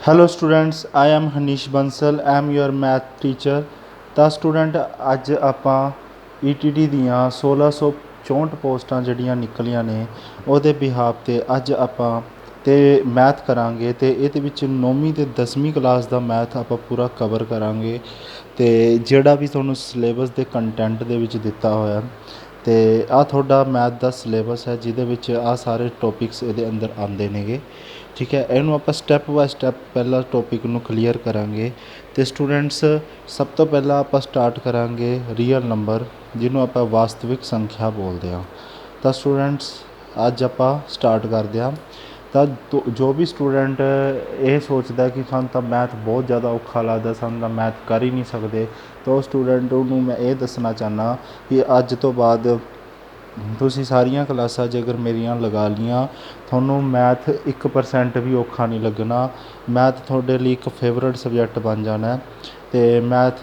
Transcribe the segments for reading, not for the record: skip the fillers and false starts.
Hello students, I am Hanish Bansal, I am your math teacher. ਤਾਂ student ਅੱਜ ਆਪਾਂ ETT ਦੀਆਂ 1664 ਪੋਸਟਾਂ ਜਿਹੜੀਆਂ ਨਿਕਲੀਆਂ ਨੇ ਉਹਦੇ ਬਿਹਾਫ 'ਤੇ ਅੱਜ ਆਪਾਂ ਤੇ ਮੈਥ ਕਰਾਂਗੇ ਅਤੇ ਇਹਦੇ ਵਿੱਚ 9ਵੀਂ ਅਤੇ 10ਵੀਂ ਕਲਾਸ ਦਾ ਮੈਥ ਆਪਾਂ ਪੂਰਾ ਕਵਰ ਕਰਾਂਗੇ ਅਤੇ ਜਿਹੜਾ ਵੀ ਤੁਹਾਨੂੰ ਸਿਲੇਬਸ ਦੇ ਕੰਟੈਂਟ ਦੇ ਵਿੱਚ ਦਿੱਤਾ ਹੋਇਆ ਅਤੇ ਆਹ ਤੁਹਾਡਾ ਮੈਥ ਦਾ ਸਿਲੇਬਸ ਹੈ ਜਿਹਦੇ ਵਿੱਚ ਆਹ ਸਾਰੇ ਟੋਪਿਕਸ ਇਹਦੇ ਅੰਦਰ ਆਉਂਦੇ ਨੇਗੇ। ਠੀਕ ਹੈ, ਇਹਨੂੰ ਆਪਾਂ ਸਟੈਪ ਬਾਏ ਸਟੈਪ ਪਹਿਲਾਂ ਟੋਪਿਕ ਨੂੰ ਕਲੀਅਰ ਕਰਾਂਗੇ। ਅਤੇ ਸਟੂਡੈਂਟਸ ਸਭ ਤੋਂ ਪਹਿਲਾਂ ਆਪਾਂ ਸਟਾਰਟ ਕਰਾਂਗੇ ਰੀਅਲ ਨੰਬਰ, ਜਿਹਨੂੰ ਆਪਾਂ ਵਾਸਤਵਿਕ ਸੰਖਿਆ ਬੋਲਦੇ ਹਾਂ। ਤਾਂ ਸਟੂਡੈਂਟਸ ਅੱਜ ਆਪਾਂ ਸਟਾਰਟ ਕਰਦੇ ਹਾਂ। ਤਾਂ ਜੋ ਵੀ ਸਟੂਡੈਂਟ ਇਹ ਸੋਚਦਾ ਕਿ ਸਾਨੂੰ ਤਾਂ ਮੈਥ ਬਹੁਤ ਜ਼ਿਆਦਾ ਔਖਾ ਲੱਗਦਾ, ਸਾਨੂੰ ਤਾਂ ਮੈਥ ਕਰ ਹੀ ਨਹੀਂ ਸਕਦੇ, ਤਾਂ ਉਹ ਸਟੂਡੈਂਟ ਨੂੰ ਮੈਂ ਇਹ ਦੱਸਣਾ ਚਾਹੁੰਦਾ ਕਿ ਅੱਜ ਤੋਂ ਬਾਅਦ ਤੁਸੀਂ ਸਾਰੀਆਂ ਕਲਾਸਾਂ ਜੇਕਰ ਮੇਰੀਆਂ ਲਗਾ ਲਈਆਂ, ਤੁਹਾਨੂੰ ਮੈਥ 1% ਵੀ ਔਖਾ ਨਹੀਂ ਲੱਗਣਾ। ਮੈਥ ਤੁਹਾਡੇ ਲਈ ਇੱਕ ਫੇਵਰਟ ਸਬਜੈਕਟ ਬਣ ਜਾਣਾ ਅਤੇ ਮੈਥ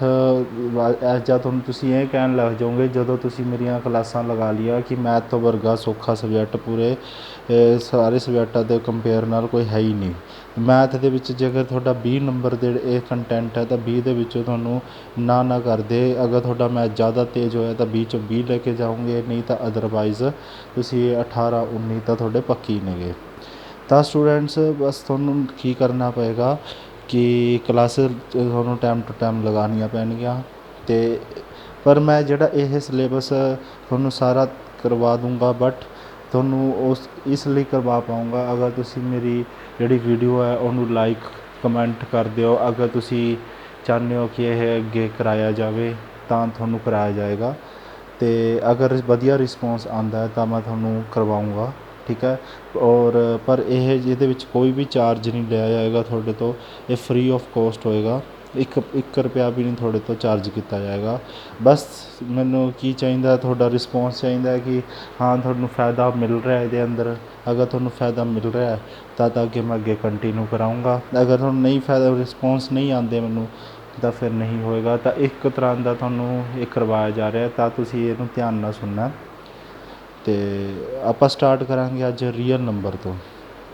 ਜਦ ਤੁਹਾਨੂੰ ਤੁਸੀਂ ਇਹ ਕਹਿਣ ਲੱਗ ਜਾਓਗੇ ਜਦੋਂ ਤੁਸੀਂ ਮੇਰੀਆਂ ਕਲਾਸਾਂ ਲਗਾ ਲਈਆਂ ਕਿ ਮੈਥ ਤੋਂ ਵਰਗਾ ਸੌਖਾ ਸਬਜੈਕਟ ਪੂਰੇ ਸਾਰੇ ਸਬਜੈਕਟਾਂ ਦੇ ਕੰਪੇਅਰ ਨਾਲ ਕੋਈ ਹੈ ਹੀ ਨਹੀਂ। ਮੈਥ ਦੇ ਵਿੱਚ ਜੇਕਰ ਤੁਹਾਡਾ 20 ਨੰਬਰ ਦੇ ਇਹ ਕੰਟੈਂਟ ਹੈ ਤਾਂ 20 ਦੇ ਵਿੱਚੋਂ ਤੁਹਾਨੂੰ ਨਾ ਕਰਦੇ, ਅਗਰ ਤੁਹਾਡਾ ਮੈਥ ਜ਼ਿਆਦਾ ਤੇਜ਼ ਹੋਇਆ ਤਾਂ 20 'ਚੋਂ 20 ਲੈ ਕੇ ਜਾਓਗੇ, ਨਹੀਂ ਤਾਂ ਅਦਰਵਾਈਜ਼ ਤੁਸੀਂ 18 19 ਤਾਂ ਤੁਹਾਡੇ ਪੱਕੀ ਨੇਗੇ। ਤਾਂ ਸਟੂਡੈਂਟਸ ਬਸ ਤੁਹਾਨੂੰ ਕੀ ਕਰਨਾ ਪਏਗਾ ਕਿ ਕਲਾਸਿਸ ਤੁਹਾਨੂੰ ਟਾਈਮ ਟੂ ਟਾਈਮ ਲਗਾਉਣੀਆਂ ਪੈਣਗੀਆਂ ਅਤੇ ਪਰ ਮੈਂ ਜਿਹੜਾ ਇਹ ਸਿਲੇਬਸ ਤੁਹਾਨੂੰ ਸਾਰਾ ਕਰਵਾ ਦੂੰਗਾ, ਬਟ ਤੁਹਾਨੂੰ ਇਸ ਲਈ ਕਰਵਾ ਪਾਊਂਗਾ ਅਗਰ ਤੁਸੀਂ ਮੇਰੀ ਜਿਹੜੀ ਵੀਡੀਓ ਹੈ ਉਹਨੂੰ ਲਾਈਕ ਕਮੈਂਟ ਕਰ ਦਿਓ। ਅਗਰ ਤੁਸੀਂ ਚਾਹੁੰਦੇ ਹੋ ਕਿ ਇਹ ਅੱਗੇ ਕਰਾਇਆ ਜਾਵੇ ਤਾਂ ਤੁਹਾਨੂੰ ਕਰਾਇਆ ਜਾਏਗਾ ਅਤੇ ਅਗਰ ਵਧੀਆ ਰਿਸਪੌਂਸ ਆਉਂਦਾ ਤਾਂ ਮੈਂ ਤੁਹਾਨੂੰ ਕਰਵਾਊਂਗਾ। ਠੀਕ ਹੈ, ਔਰ ਪਰ ਇਹ ਇਹਦੇ ਵਿੱਚ ਕੋਈ ਵੀ ਚਾਰਜ ਨਹੀਂ ਲਿਆ ਜਾਏਗਾ ਤੁਹਾਡੇ ਤੋਂ, ਇਹ ਫ੍ਰੀ ਆਫ ਕੋਸਟ ਹੋਏਗਾ। ਇੱਕ ਰੁਪਇਆ ਵੀ ਨਹੀਂ ਤੁਹਾਡੇ ਤੋਂ ਚਾਰਜ ਕੀਤਾ ਜਾਏਗਾ। ਬਸ ਮੈਨੂੰ ਕੀ ਚਾਹੀਦਾ, ਤੁਹਾਡਾ ਰਿਸਪੌਂਸ ਚਾਹੀਦਾ ਕਿ ਹਾਂ ਤੁਹਾਨੂੰ ਫਾਇਦਾ ਮਿਲ ਰਿਹਾ ਇਹਦੇ ਅੰਦਰ। ਅਗਰ ਤੁਹਾਨੂੰ ਫਾਇਦਾ ਮਿਲ ਰਿਹਾ ਤਾਂ ਅੱਗੇ ਮੈਂ ਅੱਗੇ ਕੰਟੀਨਿਊ ਕਰਾਊਂਗਾ। ਅਗਰ ਤੁਹਾਨੂੰ ਨਹੀਂ ਫਾਇਦਾ ਰਿਸਪੌਂਸ ਨਹੀਂ ਆਉਂਦੇ ਮੈਨੂੰ ਤਾਂ ਫਿਰ ਨਹੀਂ ਹੋਏਗਾ। ਤਾਂ ਇੱਕ ਤਰ੍ਹਾਂ ਦਾ ਤੁਹਾਨੂੰ ਇਹ ਕਰਵਾਇਆ ਜਾ ਰਿਹਾ, ਤਾਂ ਤੁਸੀਂ ਇਹਨੂੰ ਧਿਆਨ ਨਾਲ ਸੁਣਨਾ। ਅਤੇ ਆਪਾਂ ਸਟਾਰਟ ਕਰਾਂਗੇ ਅੱਜ ਰੀਅਲ ਨੰਬਰ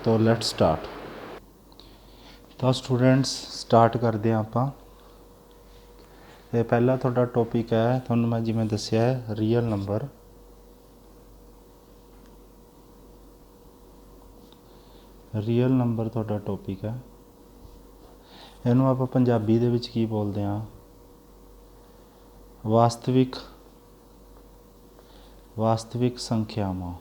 ਤੋਂ ਲੈਟ ਸਟਾਰਟ। ਤਾਂ ਸਟੂਡੈਂਟਸ ਸਟਾਰਟ ਕਰਦੇ ਹਾਂ ਆਪਾਂ। ਇਹ ਪਹਿਲਾ ਤੁਹਾਡਾ ਟੋਪਿਕ ਹੈ, ਤੁਹਾਨੂੰ ਮੈਂ ਜਿਵੇਂ ਦੱਸਿਆ ਹੈ ਰੀਅਲ ਨੰਬਰ। ਰੀਅਲ ਨੰਬਰ ਤੁਹਾਡਾ ਟੋਪਿਕ ਹੈ, ਇਹਨੂੰ ਆਪਾਂ ਪੰਜਾਬੀ ਦੇ ਵਿੱਚ ਕੀ ਬੋਲਦੇ ਹਾਂ? ਵਾਸਤਵਿਕ ਸੰਖਿਆਵਾਂ।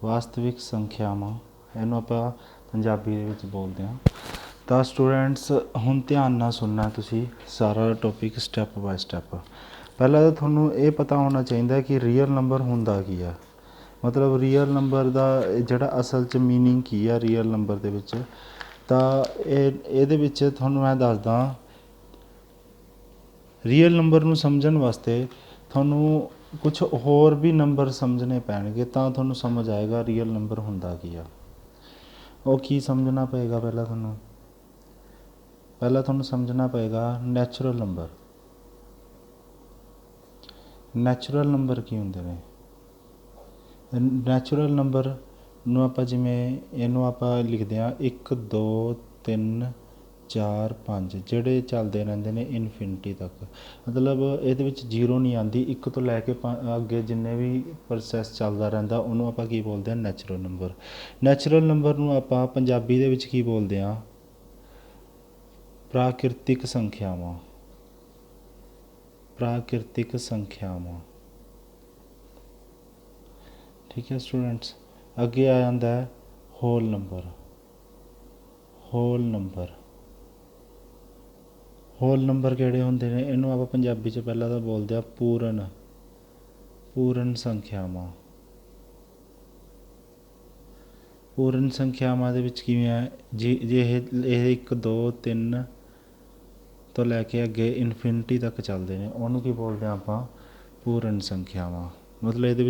ਵਾਸਤਵਿਕ ਸੰਖਿਆਵਾਂ ਇਹਨੂੰ ਆਪਾਂ ਪੰਜਾਬੀ ਦੇ ਵਿੱਚ ਬੋਲਦੇ ਹਾਂ। ਤਾਂ ਸਟੂਡੈਂਟਸ ਹੁਣ ਧਿਆਨ ਨਾਲ ਸੁਣਨਾ ਤੁਸੀਂ ਸਾਰਾ ਟੋਪਿਕ ਸਟੈਪ ਬਾਏ ਸਟੈਪ। ਪਹਿਲਾਂ ਤਾਂ ਤੁਹਾਨੂੰ ਇਹ ਪਤਾ ਹੋਣਾ ਚਾਹੀਦਾ ਕਿ ਰੀਅਲ ਨੰਬਰ ਹੁੰਦਾ ਕੀ ਆ, ਮਤਲਬ ਰੀਅਲ ਨੰਬਰ ਦਾ ਜਿਹੜਾ ਅਸਲ 'ਚ ਮੀਨਿੰਗ ਕੀ ਆ ਰੀਅਲ ਨੰਬਰ ਦੇ ਵਿੱਚ। ਤਾਂ ਇਹਦੇ ਵਿੱਚ ਤੁਹਾਨੂੰ ਮੈਂ ਦੱਸਦਾ, ਰੀਅਲ ਨੰਬਰ ਨੂੰ ਸਮਝਣ ਵਾਸਤੇ ਤੁਹਾਨੂੰ ਕੁਛ ਹੋਰ ਵੀ ਨੰਬਰ ਸਮਝਣੇ ਪੈਣਗੇ ਤਾਂ ਤੁਹਾਨੂੰ ਸਮਝ ਆਏਗਾ ਰੀਅਲ ਨੰਬਰ ਹੁੰਦਾ ਕੀ ਆ। ਉਹ ਕੀ ਸਮਝਣਾ ਪਏਗਾ? ਪਹਿਲਾਂ ਤੁਹਾਨੂੰ ਸਮਝਣਾ ਪਏਗਾ ਨੈਚੁਰਲ ਨੰਬਰ। ਨੈਚੁਰਲ ਨੰਬਰ ਕੀ ਹੁੰਦੇ ਨੇ? ਨੈਚੁਰਲ ਨੰਬਰ ਨੂੰ ਆਪਾਂ ਜਿਵੇਂ ਇਹਨੂੰ ਆਪਾਂ ਲਿਖਦੇ ਹਾਂ 1 2 3 4 5, ਜਿਹੜੇ ਚੱਲਦੇ ਰਹਿੰਦੇ ਨੇ ਇਨਫਿਨਿਟੀ ਤੱਕ। ਮਤਲਬ ਇਹਦੇ ਵਿੱਚ ਜ਼ੀਰੋ ਨਹੀਂ ਆਉਂਦੀ, 1 ਤੋਂ ਲੈ ਕੇ ਅੱਗੇ ਜਿੰਨੇ ਵੀ ਪ੍ਰੋਸੈਸ ਚੱਲਦਾ ਰਹਿੰਦਾ ਉਹਨੂੰ ਆਪਾਂ ਕੀ ਬੋਲਦੇ ਹਾਂ? Natural number. ਨੈਚੁਰਲ ਨੰਬਰ ਨੂੰ ਆਪਾਂ ਪੰਜਾਬੀ ਦੇ ਵਿੱਚ ਕੀ ਬੋਲਦੇ ਹਾਂ? ਪ੍ਰਾਕਿਰਤਿਕ ਸੰਖਿਆਵਾਂ। ਪ੍ਰਾਕਿਰਤਿਕ ਸੰਖਿਆਵਾਂ। ਠੀਕ ਹੈ ਸਟੂਡੈਂਟਸ, ਅੱਗੇ ਆ ਜਾਂਦਾ ਹੈ whole number. Whole number. Whole number ਕਿਹੜੇ ਹੁੰਦੇ ਨੇ? ਇਹਨੂੰ ਆਪਾਂ ਪੰਜਾਬੀ 'ਚ ਪਹਿਲਾਂ ਤਾਂ ਬੋਲਦੇ ਹਾਂ ਪੂਰਨ ਸੰਖਿਆਵਾਂ। ਪੂਰਨ ਸੰਖਿਆਵਾਂ ਦੇ ਵਿੱਚ ਕਿਵੇਂ ਹੈ ਜੇ ਇਹ 1 2 3 ਤੋਂ ਲੈ ਕੇ ਅੱਗੇ ਇਨਫਿਨਿਟੀ ਤੱਕ ਚੱਲਦੇ ਨੇ, ਉਹਨੂੰ ਕੀ ਬੋਲਦੇ ਹਾਂ ਆਪਾਂ? ਪੂਰਨ ਸੰਖਿਆਵਾਂ। ਮਤਲਬ ਇਹਦੇ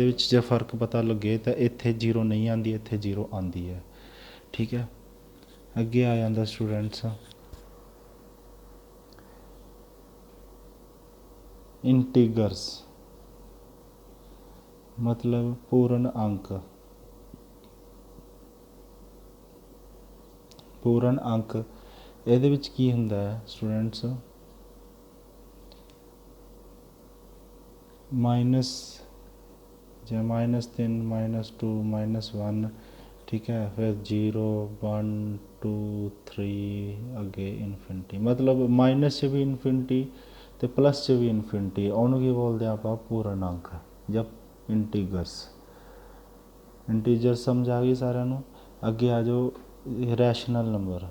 ਵਿੱਚ ਜੇ ਫਰਕ ਪਤਾ ਲੱਗੇ ਤਾਂ ਇੱਥੇ ਜ਼ੀਰੋ ਨਹੀਂ ਆਉਂਦੀ, ਇੱਥੇ ਜ਼ੀਰੋ ਆਉਂਦੀ ਹੈ। ਠੀਕ ਹੈ, ਅੱਗੇ ਆ ਜਾਂਦਾ ਸਟੂਡੈਂਟਸ ਇੰਟੀਗਰਸ, ਮਤਲਬ ਪੂਰਨ ਅੰਕ। ਪੂਰਨ ਅੰਕ ਇਹਦੇ ਵਿੱਚ ਕੀ ਹੁੰਦਾ ਹੈ ਸਟੂਡੈਂਟਸ, ਮਾਈਨਸ ਜਾਂ -3 -2 -1, ठीक है, फिर 0 1 2 3 ਅੱਗੇ ਇਨਫਿਨਿਟੀ, ਮਤਲਬ ਮਾਈਨਸ 'ਚ ਵੀ ਇਨਫਿਨਿਟੀ ਅਤੇ ਪਲੱਸ 'ਚ ਵੀ ਇਨਫਿਨਿਟੀ, ਉਹਨੂੰ ਕੀ ਬੋਲਦੇ ਆਪਾਂ ਪੂਰਨ ਅੰਕ ਜਾਂ ਇੰਟੀਗਰਸ। ਇੰਟੀਜਰਸ ਸਮਝ ਆ ਗਈ ਸਾਰਿਆਂ ਨੂੰ। ਅੱਗੇ ਆ ਜਾਓ ਰੈਸ਼ਨਲ ਨੰਬਰ।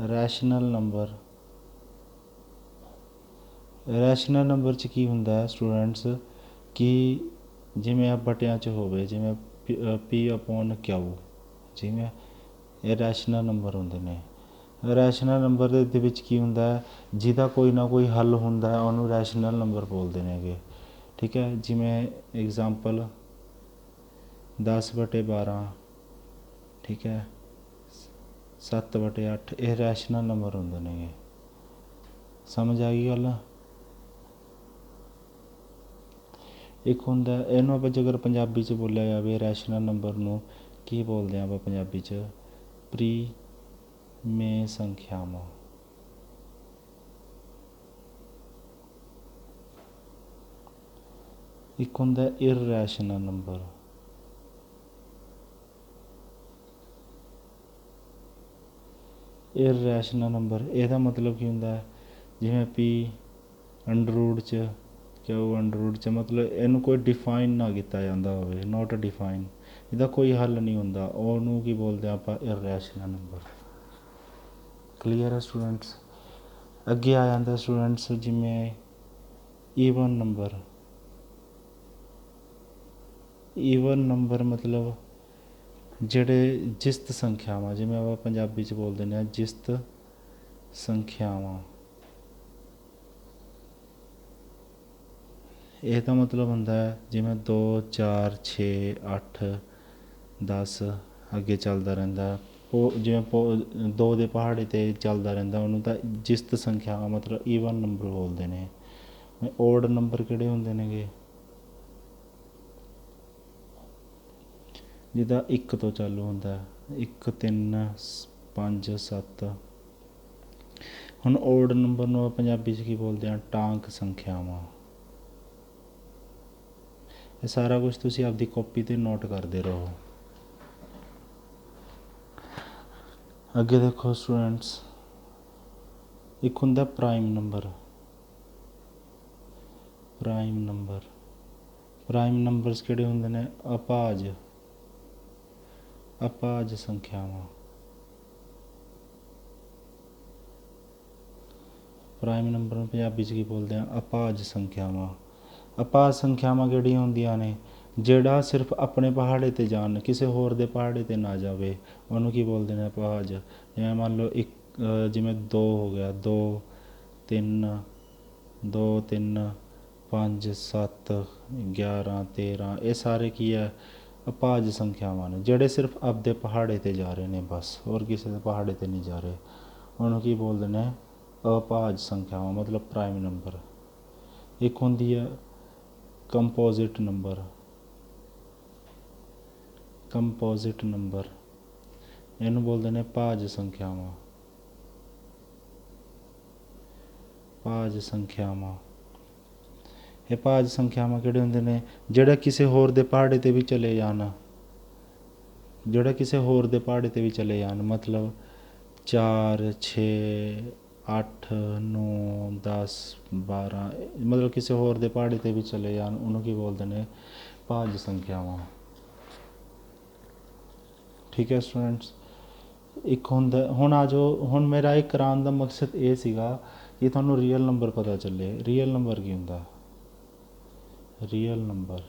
ਰੈਸ਼ਨਲ ਨੰਬਰ 'ਚ ਕੀ ਹੁੰਦਾ ਹੈ ਸਟੂਡੈਂਟਸ ਕਿ ਜਿਵੇਂ ਆ ਬਟਿਆਂ 'ਚ ਹੋਵੇ, ਜਿਵੇਂ P/Q, ਜਿਵੇਂ ਇਹ ਰੈਸ਼ਨਲ ਨੰਬਰ ਹੁੰਦੇ ਨੇ। ਰੈਸ਼ਨਲ ਨੰਬਰ ਦੇ ਵਿੱਚ ਕੀ ਹੁੰਦਾ ਹੈ, ਜਿਹਦਾ ਕੋਈ ਨਾ ਕੋਈ ਹੱਲ ਹੁੰਦਾ ਹੈ ਉਹਨੂੰ ਰੈਸ਼ਨਲ ਨੰਬਰ ਬੋਲਦੇ ਨੇਗੇ, ਠੀਕ ਹੈ। ਜਿਵੇਂ ਐਗਜ਼ਾਮਪਲ 10/12, ਠੀਕ ਹੈ, 7/8, ਇਹ ਰੈਸ਼ਨਲ ਨੰਬਰ ਹੁੰਦੇ ਨੇਗੇ। ਸਮਝ ਆ ਗਈ ਗੱਲ। ਇੱਕ ਹੁੰਦਾ ਇਹਨੂੰ ਆਪਾਂ ਜੇਕਰ ਪੰਜਾਬੀ 'ਚ ਬੋਲਿਆ ਜਾਵੇ ਰੈਸ਼ਨਲ ਨੰਬਰ ਨੂੰ ਕੀ ਬੋਲਦੇ ਹਾਂ ਆਪਾਂ ਪੰਜਾਬੀ 'ਚ, ਪ੍ਰੀਮੇਯ ਸੰਖਿਆਵਾਂ। ਇੱਕ ਹੁੰਦਾ ਇਰਰੈਸ਼ਨਲ ਨੰਬਰ। ਇਰਰੈਸ਼ਨਲ ਨੰਬਰ ਇਹਦਾ ਮਤਲਬ ਕੀ ਹੁੰਦਾ, ਜਿਵੇਂ P√, Q√, ਮਤਲਬ ਇਹਨੂੰ ਕੋਈ ਡਿਫਾਈਨ ਨਾ ਕੀਤਾ ਜਾਂਦਾ ਹੋਵੇ, ਨੋਟ ਡਿਫਾਈਨ, ਇਹਦਾ ਕੋਈ ਹੱਲ ਨਹੀਂ ਹੁੰਦਾ, ਉਹਨੂੰ ਕੀ ਬੋਲਦੇ ਆਪਾਂ ਇਰਰੈਸ਼ਨਲ ਨੰਬਰ। ਕਲੀਅਰ ਹੈ ਸਟੂਡੈਂਟਸ। ਅੱਗੇ ਆ ਜਾਂਦਾ ਸਟੂਡੈਂਟਸ ਜਿਵੇਂ ਈਵਨ ਨੰਬਰ। ਈਵਨ ਨੰਬਰ ਮਤਲਬ ਜਿਹੜੇ ਜਿਸਤ ਸੰਖਿਆਵਾਂ, ਜਿਵੇਂ ਆਪਾਂ ਪੰਜਾਬੀ 'ਚ ਬੋਲ ਦਿੰਦੇ ਹਾਂ ਜਿਸਤ ਸੰਖਿਆਵਾਂ। ਇਹਦਾ ਮਤਲਬ ਹੁੰਦਾ ਹੈ ਜਿਵੇਂ 2 4 6 8 10 ਅੱਗੇ ਚੱਲਦਾ ਰਹਿੰਦਾ, ਜਿਵੇਂ 2 ਦੇ ਪਹਾੜੇ 'ਤੇ ਚੱਲਦਾ ਰਹਿੰਦਾ, ਉਹਨੂੰ ਤਾਂ ਜਿਸਤ ਸੰਖਿਆਵਾਂ ਮਤਲਬ ਈਵਨ ਨੰਬਰ ਬੋਲਦੇ ਨੇ। ਓਡ ਨੰਬਰ ਕਿਹੜੇ ਹੁੰਦੇ ਨੇਗੇ, ਜਿਹਦਾ 1 ਤੋਂ ਚਾਲੂ ਹੁੰਦਾ, 1 3 5 7। ਹੁਣ ਓਡ ਨੰਬਰ ਨੂੰ ਪੰਜਾਬੀ 'ਚ ਕੀ ਬੋਲਦੇ ਹਾਂ, ਟਾਂਕ ਸੰਖਿਆਵਾਂ। ਇਹ ਸਾਰਾ ਕੁਛ ਤੁਸੀਂ ਆਪਦੀ ਕਾਪੀ 'ਤੇ ਨੋਟ ਕਰਦੇ ਰਹੋ। ਅੱਗੇ ਦੇਖੋ ਸਟੂਡੈਂਟਸ, ਇੱਕ ਹੁੰਦਾ ਪ੍ਰਾਈਮ ਨੰਬਰ। ਪ੍ਰਾਈਮ ਨੰਬਰਸ ਕਿਹੜੇ ਹੁੰਦੇ ਨੇ, ਅਪਾਜ ਸੰਖਿਆਵਾਂ। ਪ੍ਰਾਈਮ ਨੰਬਰ ਨੂੰ ਪੰਜਾਬੀ 'ਚ ਕੀ ਬੋਲਦੇ ਹਾਂ, ਅਪਾਜ ਸੰਖਿਆਵਾਂ। ਅਪਾਜ ਸੰਖਿਆਵਾਂ ਕਿਹੜੀਆਂ ਹੁੰਦੀਆਂ ਨੇ, ਜਿਹੜਾ ਸਿਰਫ ਆਪਣੇ ਪਹਾੜੇ 'ਤੇ ਜਾਣ, ਕਿਸੇ ਹੋਰ ਦੇ ਪਹਾੜੇ 'ਤੇ ਨਾ ਜਾਵੇ, ਉਹਨੂੰ ਕੀ ਬੋਲਦੇ ਨੇ, ਅਪਾਜ। ਜਿਵੇਂ ਮੰਨ ਲਓ ਜਿਵੇਂ 2 ਹੋ ਗਿਆ, 2 3 5 7 11 13, ਇਹ ਸਾਰੇ ਕੀ ਹੈ, ਅਪਾਜ ਸੰਖਿਆਵਾਂ ਨੇ, ਜਿਹੜੇ ਸਿਰਫ ਆਪਦੇ ਪਹਾੜੇ 'ਤੇ ਜਾ ਰਹੇ ਨੇ ਬਸ, ਹੋਰ ਕਿਸੇ ਦੇ ਪਹਾੜੇ 'ਤੇ ਨਹੀਂ ਜਾ ਰਹੇ, ਉਹਨੂੰ ਕੀ ਬੋਲਦੇ ਨੇ, ਅਪਾਜ ਸੰਖਿਆਵਾਂ ਮਤਲਬ ਪ੍ਰਾਈਮ ਨੰਬਰ। ਇੱਕ ਹੁੰਦੀ ਹੈ ਕੰਪੋਜ਼ਿਟ ਨੰਬਰ। ਇਹਨੂੰ ਬੋਲਦੇ ਨੇ ਭਾਜ ਸੰਖਿਆਵਾਂ। ਇਹ ਭਾਜ ਸੰਖਿਆਵਾਂ ਕਿਹੜੇ ਹੁੰਦੇ ਨੇ, ਜਿਹੜਾ ਕਿਸੇ ਹੋਰ ਦੇ ਪਹਾੜੇ 'ਤੇ ਵੀ ਚਲੇ ਜਾਣ, ਮਤਲਬ 4 6 8 9 10 12, ਮਤਲਬ ਕਿਸੇ ਹੋਰ ਦੇ ਪਹਾੜੇ 'ਤੇ ਵੀ ਚਲੇ ਜਾਣ, ਉਹਨੂੰ ਕੀ ਬੋਲਦੇ ਨੇ, ਭਾਜ ਸੰਖਿਆਵਾਂ। ਠੀਕ ਹੈ ਸਟੂਡੈਂਟਸ। ਇੱਕ ਹੁੰਦਾ, ਹੁਣ ਆ ਜਾਓ, ਹੁਣ ਮੇਰਾ ਇਹ ਕਰਾਉਣ ਦਾ ਮਕਸਦ ਇਹ ਸੀਗਾ ਕਿ ਤੁਹਾਨੂੰ ਰੀਅਲ ਨੰਬਰ ਪਤਾ ਚੱਲੇ। ਰੀਅਲ ਨੰਬਰ ਕੀ ਹੁੰਦਾ, ਰੀਅਲ ਨੰਬਰ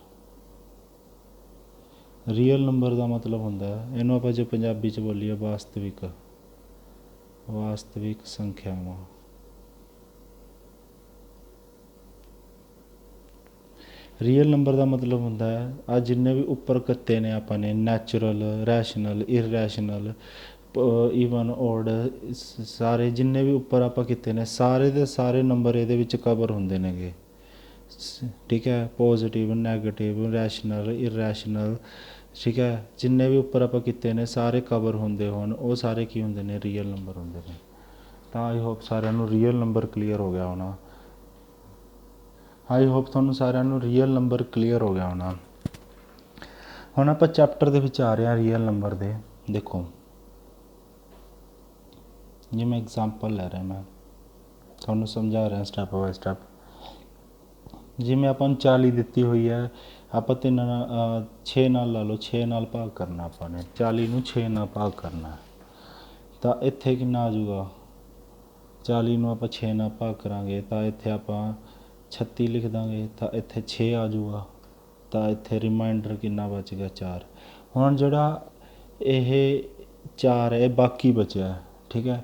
ਦਾ ਮਤਲਬ ਹੁੰਦਾ, ਇਹਨੂੰ ਆਪਾਂ ਜੇ ਪੰਜਾਬੀ 'ਚ ਬੋਲੀਏ ਵਾਸਤਵਿਕ ਸੰਖਿਆਵਾਂ। ਰੀਅਲ ਨੰਬਰ ਦਾ ਮਤਲਬ ਹੁੰਦਾ ਹੈ ਆ ਜਿੰਨੇ ਵੀ ਉੱਪਰ ਕੀਤੇ ਨੇ ਆਪਾਂ ਨੇ, ਨੈਚੁਰਲ, ਰੈਸ਼ਨਲ, ਇਰਰੈਸ਼ਨਲ, ਈਵਨ, ਓਡ, ਸਾਰੇ ਜਿੰਨੇ ਵੀ ਉੱਪਰ ਆਪਾਂ ਕੀਤੇ ਨੇ, ਸਾਰੇ ਦੇ ਸਾਰੇ ਨੰਬਰ ਇਹਦੇ ਵਿੱਚ ਕਵਰ ਹੁੰਦੇ ਨੇਗੇ। ठीक है, पॉजिटिव, नैगेटिव, रैशनल, इरैशनल, ठीक है, जिन्ने भी उपर आप कीते ने सारे कवर होंदे होण वो सारे की होंदे ने रियल नंबर होंदे ने। तो आई होप सारिਆਂ ਨੂੰ रियल नंबर क्लीयर हो गया होना। आई होप ਤੁਹਾਨੂੰ ਸਾਰਿਆਂ ਨੂੰ ਰੀਅਲ ਨੰਬਰ ਕਲੀਅਰ ਹੋ ਗਿਆ ਹੋਣਾ। ਹੁਣ ਆਪਾਂ ਚੈਪਟਰ ਦੇ ਵਿੱਚ ਆ ਰਹੇ ਹਾਂ ਰੀਅਲ ਨੰਬਰ ਦੇ। ਦੇਖੋ ਜਿਵੇਂ ਐਗਜ਼ਾਮਪਲ ਲੈ ਰਿਹਾ ਮੈਂ ਤੁਹਾਨੂੰ ਸਮਝਾ ਰਿਹਾ ਸਟੈਪ ਬਾਏ ਸਟੈਪ। ਜਿਵੇਂ ਆਪਾਂ ਨੂੰ 40 ਦਿੱਤੀ ਹੋਈ ਹੈ, ਆਪਾਂ 6 ਨਾਲ ਲਾ ਲਓ, 6 ਨਾਲ ਭਾਗ ਕਰਨਾ ਆਪਾਂ ਨੇ, 40 ਨੂੰ 6 ਨਾਲ ਭਾਗ ਕਰਨਾ। ਤਾਂ ਇੱਥੇ ਕਿੰਨਾ ਆ ਜਾਊਗਾ, 40 ਨੂੰ ਆਪਾਂ 6 ਨਾਲ ਭਾਗ ਕਰਾਂਗੇ ਤਾਂ ਇੱਥੇ ਆਪਾਂ 36 ਲਿਖ ਦਾਂਗੇ, ਤਾਂ ਇੱਥੇ 6 ਆ ਜਾਊਗਾ। ਤਾਂ ਇੱਥੇ ਰਿਮਾਈਂਡਰ ਕਿੰਨਾ ਬਚ ਗਿਆ, 4। ਹੁਣ ਜਿਹੜਾ ਇਹ 4 ਹੈ ਇਹ ਬਾਕੀ ਬਚਿਆ, ਠੀਕ ਹੈ।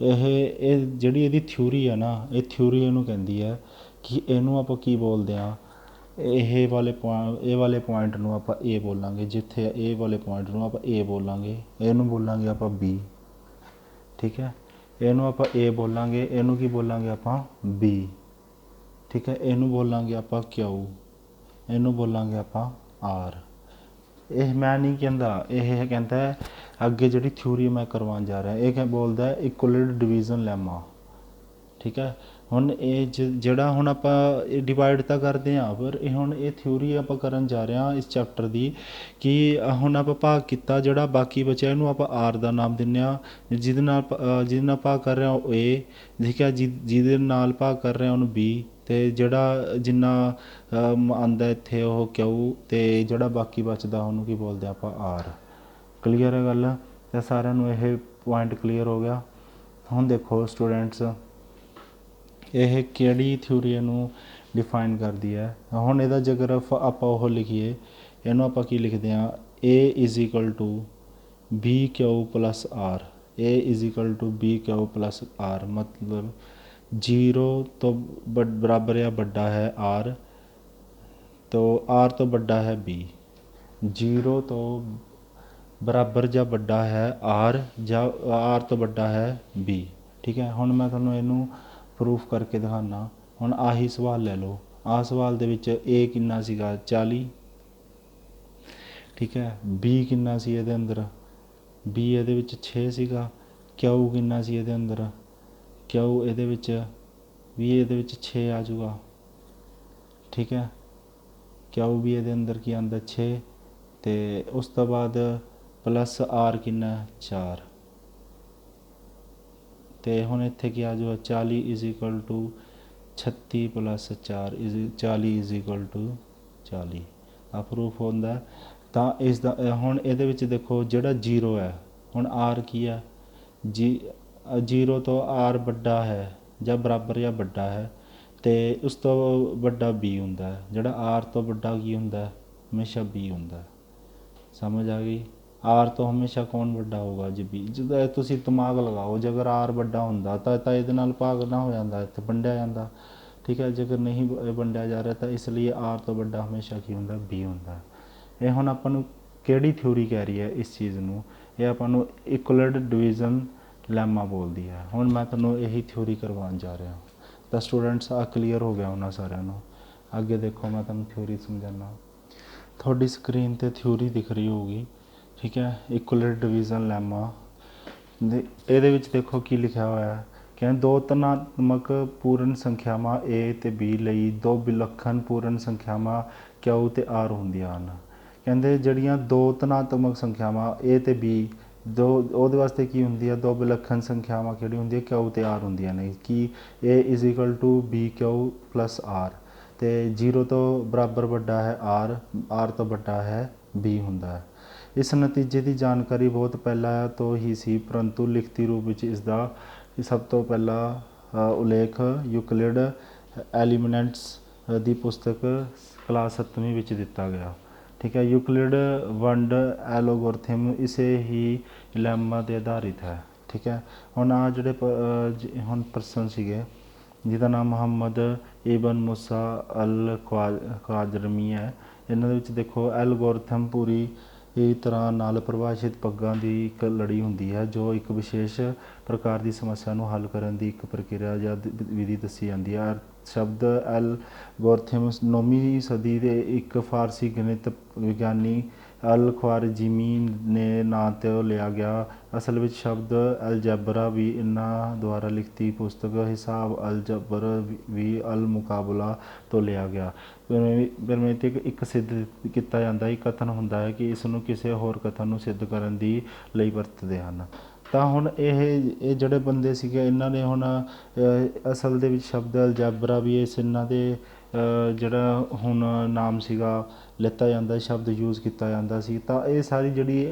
ਇਹ ਜਿਹੜੀ ਇਹਦੀ ਥਿਊਰੀ ਹੈ ਨਾ, ਇਹ ਥਿਊਰੀ ਇਹਨੂੰ ਕਹਿੰਦੀ ਹੈ ਕਿ ਇਹਨੂੰ ਆਪਾਂ ਕੀ ਬੋਲਦੇ ਹਾਂ, ਇਹ ਵਾਲੇ ਪੁਆਇੰਟ ਨੂੰ ਆਪਾਂ ਏ ਬੋਲਾਂਗੇ, ਜਿੱਥੇ ਇਹ ਵਾਲੇ ਪੁਆਇੰਟ ਨੂੰ ਆਪਾਂ ਏ ਬੋਲਾਂਗੇ, ਇਹਨੂੰ ਬੋਲਾਂਗੇ ਆਪਾਂ ਬੀ, ਠੀਕ ਹੈ। ਇਹਨੂੰ ਆਪਾਂ ਏ ਬੋਲਾਂਗੇ, ਇਹਨੂੰ ਕੀ ਬੋਲਾਂਗੇ ਆਪਾਂ ਬੀ, ਠੀਕ ਹੈ। ਇਹਨੂੰ ਬੋਲਾਂਗੇ ਆਪਾਂ ਕਿਊ, ਇਹਨੂੰ ਬੋਲਾਂਗੇ ਆਪਾਂ ਆਰ। ਇਹ ਮੈਂ ਨਹੀਂ ਕਹਿੰਦਾ, ਇਹ ਕਹਿੰਦਾ ਅੱਗੇ ਜਿਹੜੀ ਥਿਊਰੀ ਮੈਂ ਕਰਵਾਉਣ ਜਾ ਰਿਹਾ, ਇਹ ਬੋਲਦਾ ਇਕੁਅਲਡ ਡਿਵੀਜ਼ਨ ਲੈਮਾ, ਠੀਕ ਹੈ। ਹੁਣ ਇਹ ਜਿਹੜਾ ਹੁਣ ਆਪਾਂ ਇਹ ਡਿਵਾਈਡ ਤਾਂ ਕਰਦੇ ਹਾਂ, ਪਰ ਇਹ ਹੁਣ ਇਹ ਥਿਊਰੀ ਆਪਾਂ ਕਰਨ ਜਾ ਰਹੇ ਹਾਂ ਇਸ ਚੈਪਟਰ ਦੀ ਕਿ ਹੁਣ ਆਪਾਂ ਭਾਗ ਕੀਤਾ, ਜਿਹੜਾ ਬਾਕੀ ਬਚਿਆ ਇਹਨੂੰ ਆਪਾਂ ਆਰ ਦਾ ਨਾਮ ਦਿੰਦੇ ਹਾਂ। ਜਿਹਦੇ ਨਾਲ ਭਾਗ ਕਰ ਰਹੇ ਹਾਂ ਉਹ ਏ, ਠੀਕ ਹੈ। ਜਿਹਦੇ ਨਾਲ ਭਾਗ ਕਰ ਰਹੇ ਹਾਂ ਉਹਨੂੰ ਬੀ, ਅਤੇ ਜਿੰਨਾ ਆਉਂਦਾ ਇੱਥੇ ਉਹ ਕਿਊ, ਅਤੇ ਜਿਹੜਾ ਬਾਕੀ ਬਚਦਾ ਉਹਨੂੰ ਕੀ ਬੋਲਦੇ ਆਪਾਂ ਆਰ। ਕਲੀਅਰ ਹੈ ਗੱਲ? ਅਤੇ ਸਾਰਿਆਂ ਨੂੰ ਇਹ ਪੁਆਇੰਟ ਕਲੀਅਰ ਹੋ ਗਿਆ। ਹੁਣ ਦੇਖੋ ਸਟੂਡੈਂਟਸ, ਇਹ ਕਿਹੜੀ ਥਿਊਰੀ ਇਹਨੂੰ ਡਿਫਾਈਨ ਕਰਦੀ ਹੈ। ਹੁਣ ਇਹਦਾ ਜੇਕਰ ਆਪਾਂ ਉਹ ਲਿਖੀਏ, ਇਹਨੂੰ ਆਪਾਂ ਕੀ ਲਿਖਦੇ ਹਾਂ, A is equal to B Q plus R. A is equal to B Q plus R, ਮਤਲਬ 0 ਤੋਂ ਬਰਾਬਰ ਜਾਂ ਵੱਡਾ ਹੈ ਆਰ, ਤੋਂ ਆਰ ਤੋਂ ਵੱਡਾ ਹੈ ਬੀ। 0 ਤੋਂ ਬਰਾਬਰ ਜਾਂ ਵੱਡਾ ਹੈ ਆਰ, ਜਾਂ ਆਰ ਤੋਂ ਵੱਡਾ ਹੈ ਬੀ, ਠੀਕ ਹੈ। ਹੁਣ ਮੈਂ ਤੁਹਾਨੂੰ ਇਹਨੂੰ ਪ੍ਰੂਫ ਕਰਕੇ ਦਿਖਾਉਂਦਾ। ਹੁਣ ਆਹੀ ਸਵਾਲ ਲੈ ਲਓ, ਆਹ ਸਵਾਲ ਦੇ ਵਿੱਚ ਏ ਕਿੰਨਾ ਸੀਗਾ 40, ਠੀਕ ਹੈ। ਬੀ ਕਿੰਨਾ ਸੀ ਇਹਦੇ ਅੰਦਰ, ਬੀ ਇਹਦੇ ਵਿੱਚ 6 ਸੀਗਾ। ਕਿਊ ਕਿੰਨਾ ਸੀ ਇਹਦੇ ਅੰਦਰ, ਕਿਊ ਇਹਦੇ ਵਿੱਚ ਵੀ ਇਹਦੇ ਵਿੱਚ 6 ਆ ਜਾਊਗਾ, ਠੀਕ ਹੈ। ਕਿਊ ਵੀ ਇਹਦੇ ਅੰਦਰ ਕੀ ਆਉਂਦਾ 6, ਅਤੇ ਉਸ ਤੋਂ ਬਾਅਦ ਪਲੱਸ ਆਰ ਕਿੰਨਾ 4, ਅਤੇ ਹੁਣ ਇੱਥੇ ਕੀ ਆ ਜਾਊਗਾ 40 is equal to 36 plus 4 40 is equal to 40। A proof ਹੁੰਦਾ। ਤਾਂ ਇਸ ਦਾ ਹੁਣ ਇਹਦੇ ਵਿੱਚ ਦੇਖੋ ਜਿਹੜਾ 0 ਹੈ, ਹੁਣ ਆਰ ਕੀ ਹੈ, 0 ਤੋਂ ਆਰ ਵੱਡਾ ਹੈ ਜਾਂ ਬਰਾਬਰ ਜਾਂ ਵੱਡਾ ਹੈ, ਅਤੇ ਉਸ ਤੋਂ ਵੱਡਾ ਬੀ ਹੁੰਦਾ। ਜਿਹੜਾ ਆਰ ਤੋਂ ਵੱਡਾ ਕੀ ਹੁੰਦਾ, ਹਮੇਸ਼ਾ ਬੀ ਹੁੰਦਾ। ਸਮਝ ਆ ਗਈ? ਆਰ ਤੋਂ ਹਮੇਸ਼ਾ ਕੌਣ ਵੱਡਾ ਹੋਊਗਾ ਜੀ, ਬੀ। ਜਦੋਂ ਤੁਸੀਂ ਦਿਮਾਗ ਲਗਾਓ, ਜੇਕਰ ਆਰ ਵੱਡਾ ਹੁੰਦਾ ਤਾਂ ਇਹਦੇ ਨਾਲ ਭਾਗ ਨਾ ਹੋ ਜਾਂਦਾ, ਇੱਥੇ ਵੰਡਿਆ ਜਾਂਦਾ, ਠੀਕ ਹੈ। ਜੇਕਰ ਨਹੀਂ ਵੰਡਿਆ ਜਾ ਰਿਹਾ ਤਾਂ ਇਸ ਲਈ ਆਰ ਤੋਂ ਵੱਡਾ ਹਮੇਸ਼ਾ ਕੀ ਹੁੰਦਾ, ਬੀ ਹੁੰਦਾ। ਇਹ ਹੁਣ ਆਪਾਂ ਨੂੰ ਕਿਹੜੀ ਥਿਊਰੀ ਕਹਿ ਰਹੀ ਹੈ ਇਸ ਚੀਜ਼ ਨੂੰ, ਇਹ ਆਪਾਂ ਨੂੰ ਇਕੁਅਲਡ ਡਿਵੀਜ਼ਨ ਲੈਮਾ ਬੋਲਦੀ ਹੈ। ਹੁਣ ਮੈਂ ਤੁਹਾਨੂੰ ਇਹੀ ਥਿਊਰੀ ਕਰਵਾਉਣ ਜਾ ਰਿਹਾ। ਤਾਂ ਸਟੂਡੈਂਟਸ ਆ ਕਲੀਅਰ ਹੋ ਗਿਆ ਉਹਨਾਂ ਸਾਰਿਆਂ ਨੂੰ। ਅੱਗੇ ਦੇਖੋ ਮੈਂ ਤੁਹਾਨੂੰ ਥਿਊਰੀ ਸਮਝਾਉਂਦਾ। ਤੁਹਾਡੀ ਸਕਰੀਨ 'ਤੇ ਥਿਊਰੀ ਦਿਖ ਰਹੀ ਹੋਊਗੀ, ਠੀਕ ਹੈ। ਇਕੁਅਲਡ ਡਿਵੀਜ਼ਨ ਲੈਮਾ ਦੇ ਇਹਦੇ ਵਿੱਚ ਦੇਖੋ ਕੀ ਲਿਖਿਆ ਹੋਇਆ, ਕਹਿੰਦੇ ਦੋ ਧਨਾਤਮਕ ਪੂਰਨ ਸੰਖਿਆਵਾਂ ਏ ਅਤੇ ਬੀ ਲਈ ਦੋ ਵਿਲੱਖਣ ਪੂਰਨ ਸੰਖਿਆਵਾਂ ਕਿਊ ਅਤੇ ਆਰ ਹੁੰਦੀਆਂ ਹਨ। ਕਹਿੰਦੇ ਜਿਹੜੀਆਂ ਦੋ ਧਨਾਤਮਕ ਸੰਖਿਆਵਾਂ ਏ ਅਤੇ ਬੀ ਉਹਦੇ ਵਾਸਤੇ ਕੀ ਹੁੰਦੀ ਆ, ਦੋ ਵਿਲੱਖਣ ਸੰਖਿਆਵਾਂ ਕਿਹੜੀ ਹੁੰਦੀਆਂ, ਕਿਊ ਅਤੇ ਆਰ ਹੁੰਦੀਆਂ ਨੇ। ਕਿ A is equal to B Q plus R, ਅਤੇ 0 ਤੋਂ ਬਰਾਬਰ ਵੱਡਾ ਹੈ ਆਰ ਤੋਂ ਵੱਡਾ ਹੈ ਬੀ ਹੁੰਦਾ ਹੈ। ਇਸ ਨਤੀਜੇ ਦੀ ਜਾਣਕਾਰੀ ਬਹੁਤ ਪਹਿਲਾਂ ਤੋਂ ਹੀ ਸੀ, ਪਰੰਤੂ ਲਿਖਤੀ ਰੂਪ ਵਿੱਚ ਇਸ ਦਾ ਸਭ ਤੋਂ ਪਹਿਲਾ ਉਲੇਖ ਯੂਕਲਿਡ ਐਲੀਮੈਂਟਸ ਦੀ ਪੁਸਤਕ ਕਲਾਸ 7ਵੀਂ ਵਿੱਚ ਦਿੱਤਾ ਗਿਆ, ਠੀਕ ਹੈ। ਯੂਕਲਿਡ ਵੰਡ ਐਲੋਗੋਰਿਥਮ ਇਸੇ ਹੀ ਲੈਮਾ 'ਤੇ ਆਧਾਰਿਤ ਹੈ, ਠੀਕ ਹੈ। ਹੁਣ ਆਹ ਜਿਹੜੇ ਹੁਣ ਪਰਸਨ ਸੀਗੇ ਜਿਹਦਾ ਨਾਮ ਮੁਹੰਮਦ ਇਬਨ ਮੂਸਾ ਅਲ ਖਵਾਜ਼ਰਮੀ ਹੈ, ਇਹਨਾਂ ਦੇ ਵਿੱਚ ਦੇਖੋ ਐਲਗੋਰਿਥਮ ਪੂਰੀ ਤਰ੍ਹਾਂ ਨਾਲ ਪਰਿਭਾਸ਼ਿਤ ਪੱਗਾਂ ਦੀ ਇੱਕ ਲੜੀ ਹੁੰਦੀ ਹੈ ਜੋ ਇੱਕ ਵਿਸ਼ੇਸ਼ ਪ੍ਰਕਾਰ ਦੀ ਸਮੱਸਿਆ ਨੂੰ ਹੱਲ ਕਰਨ ਦੀ ਇੱਕ ਪ੍ਰਕਿਰਿਆ ਜਾਂ ਵਿਧੀ ਦੱਸੀ ਜਾਂਦੀ ਹੈ। शब्द एल्गोरिथम 9वीं सदी के एक फारसी गणित विज्ञानी अल ख्वारिज़मी ने ਨਾਂ ਤੋਂ ਲਿਆ ਗਿਆ। ਅਸਲ ਵਿੱਚ ਸ਼ਬਦ ਅਲਜਬਰਾ ਵੀ ਇਹਨਾਂ ਦੁਆਰਾ ਲਿਖਤੀ ਪੁਸਤਕ ਹਿਸਾਬ ਅਲਜਬਰ ਵੀ ਅਲ ਮੁਕਾਬਲਾ ਤੋਂ ਲਿਆ ਗਿਆ। ਪ੍ਰਮੇਤਿਕ ਇੱਕ ਸਿੱਧ ਕੀਤਾ ਜਾਂਦਾ ਹੈ, ਕਥਨ ਹੁੰਦਾ ਹੈ ਕਿ ਇਸ ਨੂੰ ਕਿਸੇ ਹੋਰ ਕਥਨ ਨੂੰ ਸਿੱਧ ਕਰਨ ਦੀ ਲਈ ਵਰਤਦੇ ਹਨ। ਤਾਂ ਹੁਣ ਇਹ ਜਿਹੜੇ ਬੰਦੇ ਸੀਗੇ ਇਹਨਾਂ ਨੇ ਹੁਣ ਅਸਲ ਦੇ ਵਿੱਚ ਸ਼ਬਦ ਅਲਜਬਰਾ ਵੀ ਇਸ ਇਹਨਾਂ ਦੇ ਜਿਹੜਾ ਹੁਣ ਨਾਮ ਸੀਗਾ ਲਿੱਤਾ ਜਾਂਦਾ, ਸ਼ਬਦ ਯੂਜ਼ ਕੀਤਾ ਜਾਂਦਾ ਸੀ। ਤਾਂ ਇਹ ਸਾਰੀ ਜਿਹੜੀ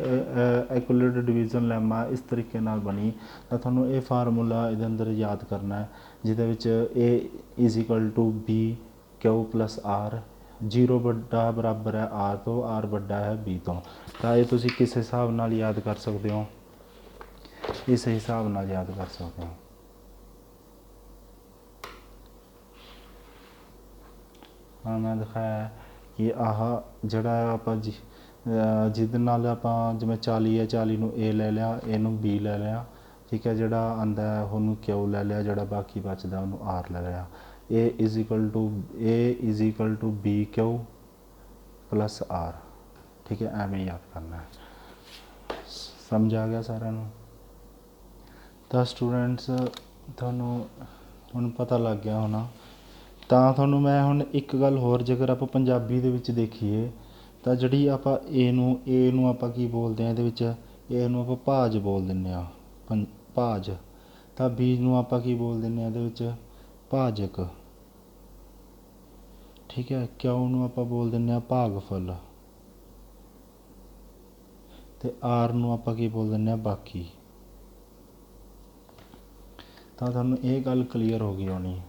ਐਕੂਲੇਟ ਡਿਵੀਜ਼ਨ ਲੈਮਾ ਇਸ ਤਰੀਕੇ ਨਾਲ ਬਣੀ। ਤਾਂ ਤੁਹਾਨੂੰ ਇਹ ਫਾਰਮੂਲਾ ਇਹਦੇ ਅੰਦਰ ਯਾਦ ਕਰਨਾ ਹੈ, ਜਿਹਦੇ ਵਿੱਚ A = BQ+R, 0 ਵੱਡਾ ਬਰਾਬਰ ਹੈ R ਤੋਂ, R ਵੱਡਾ ਹੈ B ਤੋਂ। ਤਾਂ ਇਹ ਤੁਸੀਂ ਕਿਸ ਹਿਸਾਬ ਨਾਲ ਯਾਦ ਕਰ ਸਕਦੇ ਹੋ? ਇਸ ਹਿਸਾਬ ਨਾਲ ਯਾਦ ਕਰ ਸਕਦੇ ਹੋ। ਹਾਂ ਮੈਂ ਦਿਖਾਇਆ ਕਿ ਆਹ ਜਿਹੜਾ ਆਪਾਂ ਜਿਹਦੇ ਨਾਲ ਆਪਾਂ ਜਿਵੇਂ 40 ਹੈ, 40 ਨੂੰ A ਲੈ ਲਿਆ, ਇਹਨੂੰ B ਲੈ ਲਿਆ, ਠੀਕ ਹੈ। ਜਿਹੜਾ ਆਉਂਦਾ ਉਹਨੂੰ Q ਲੈ ਲਿਆ, ਜਿਹੜਾ ਬਾਕੀ ਬਚਦਾ ਉਹਨੂੰ R ਲੈ ਲਿਆ। A = BQ+R, ਠੀਕ ਹੈ। ਐਵੇਂ ਯਾਦ ਕਰਨਾ ਹੈ। ਸਮਝ ਆ ਗਿਆ ਸਾਰਿਆਂ ਨੂੰ? ਤਾਂ ਸਟੂਡੈਂਟਸ ਤੁਹਾਨੂੰ ਹੁਣ ਪਤਾ ਲੱਗ ਗਿਆ ਹੋਣਾ। ਤਾਂ ਤੁਹਾਨੂੰ ਮੈਂ ਹੁਣ ਇੱਕ ਗੱਲ ਹੋਰ, ਜੇਕਰ ਆਪਾਂ ਪੰਜਾਬੀ ਦੇ ਵਿੱਚ ਦੇਖੀਏ ਤਾਂ ਜਿਹੜੀ ਆਪਾਂ ਏ ਨੂੰ ਆਪਾਂ ਕੀ ਬੋਲਦੇ ਹਾਂ? ਇਹਦੇ ਵਿੱਚ ਏ ਨੂੰ ਆਪਾਂ ਭਾਜ ਬੋਲ ਦਿੰਦੇ ਹਾਂ, ਭਾਜ। ਤਾਂ ਬੀ ਨੂੰ ਆਪਾਂ ਕੀ ਬੋਲ ਦਿੰਦੇ ਹਾਂ? ਇਹਦੇ ਵਿੱਚ ਭਾਜਕ, ਠੀਕ ਹੈ। ਕਿਉ ਨੂੰ ਆਪਾਂ ਬੋਲ ਦਿੰਦੇ ਹਾਂ ਭਾਗਫਲ, ਅਤੇ ਆਰ ਨੂੰ ਆਪਾਂ ਕੀ ਬੋਲ ਦਿੰਦੇ ਹਾਂ ਬਾਕੀ। ਤਾਂ ਤੁਹਾਨੂੰ ਇਹ ਗੱਲ ਕਲੀਅਰ ਹੋ ਗਈ ਹੋਣੀ।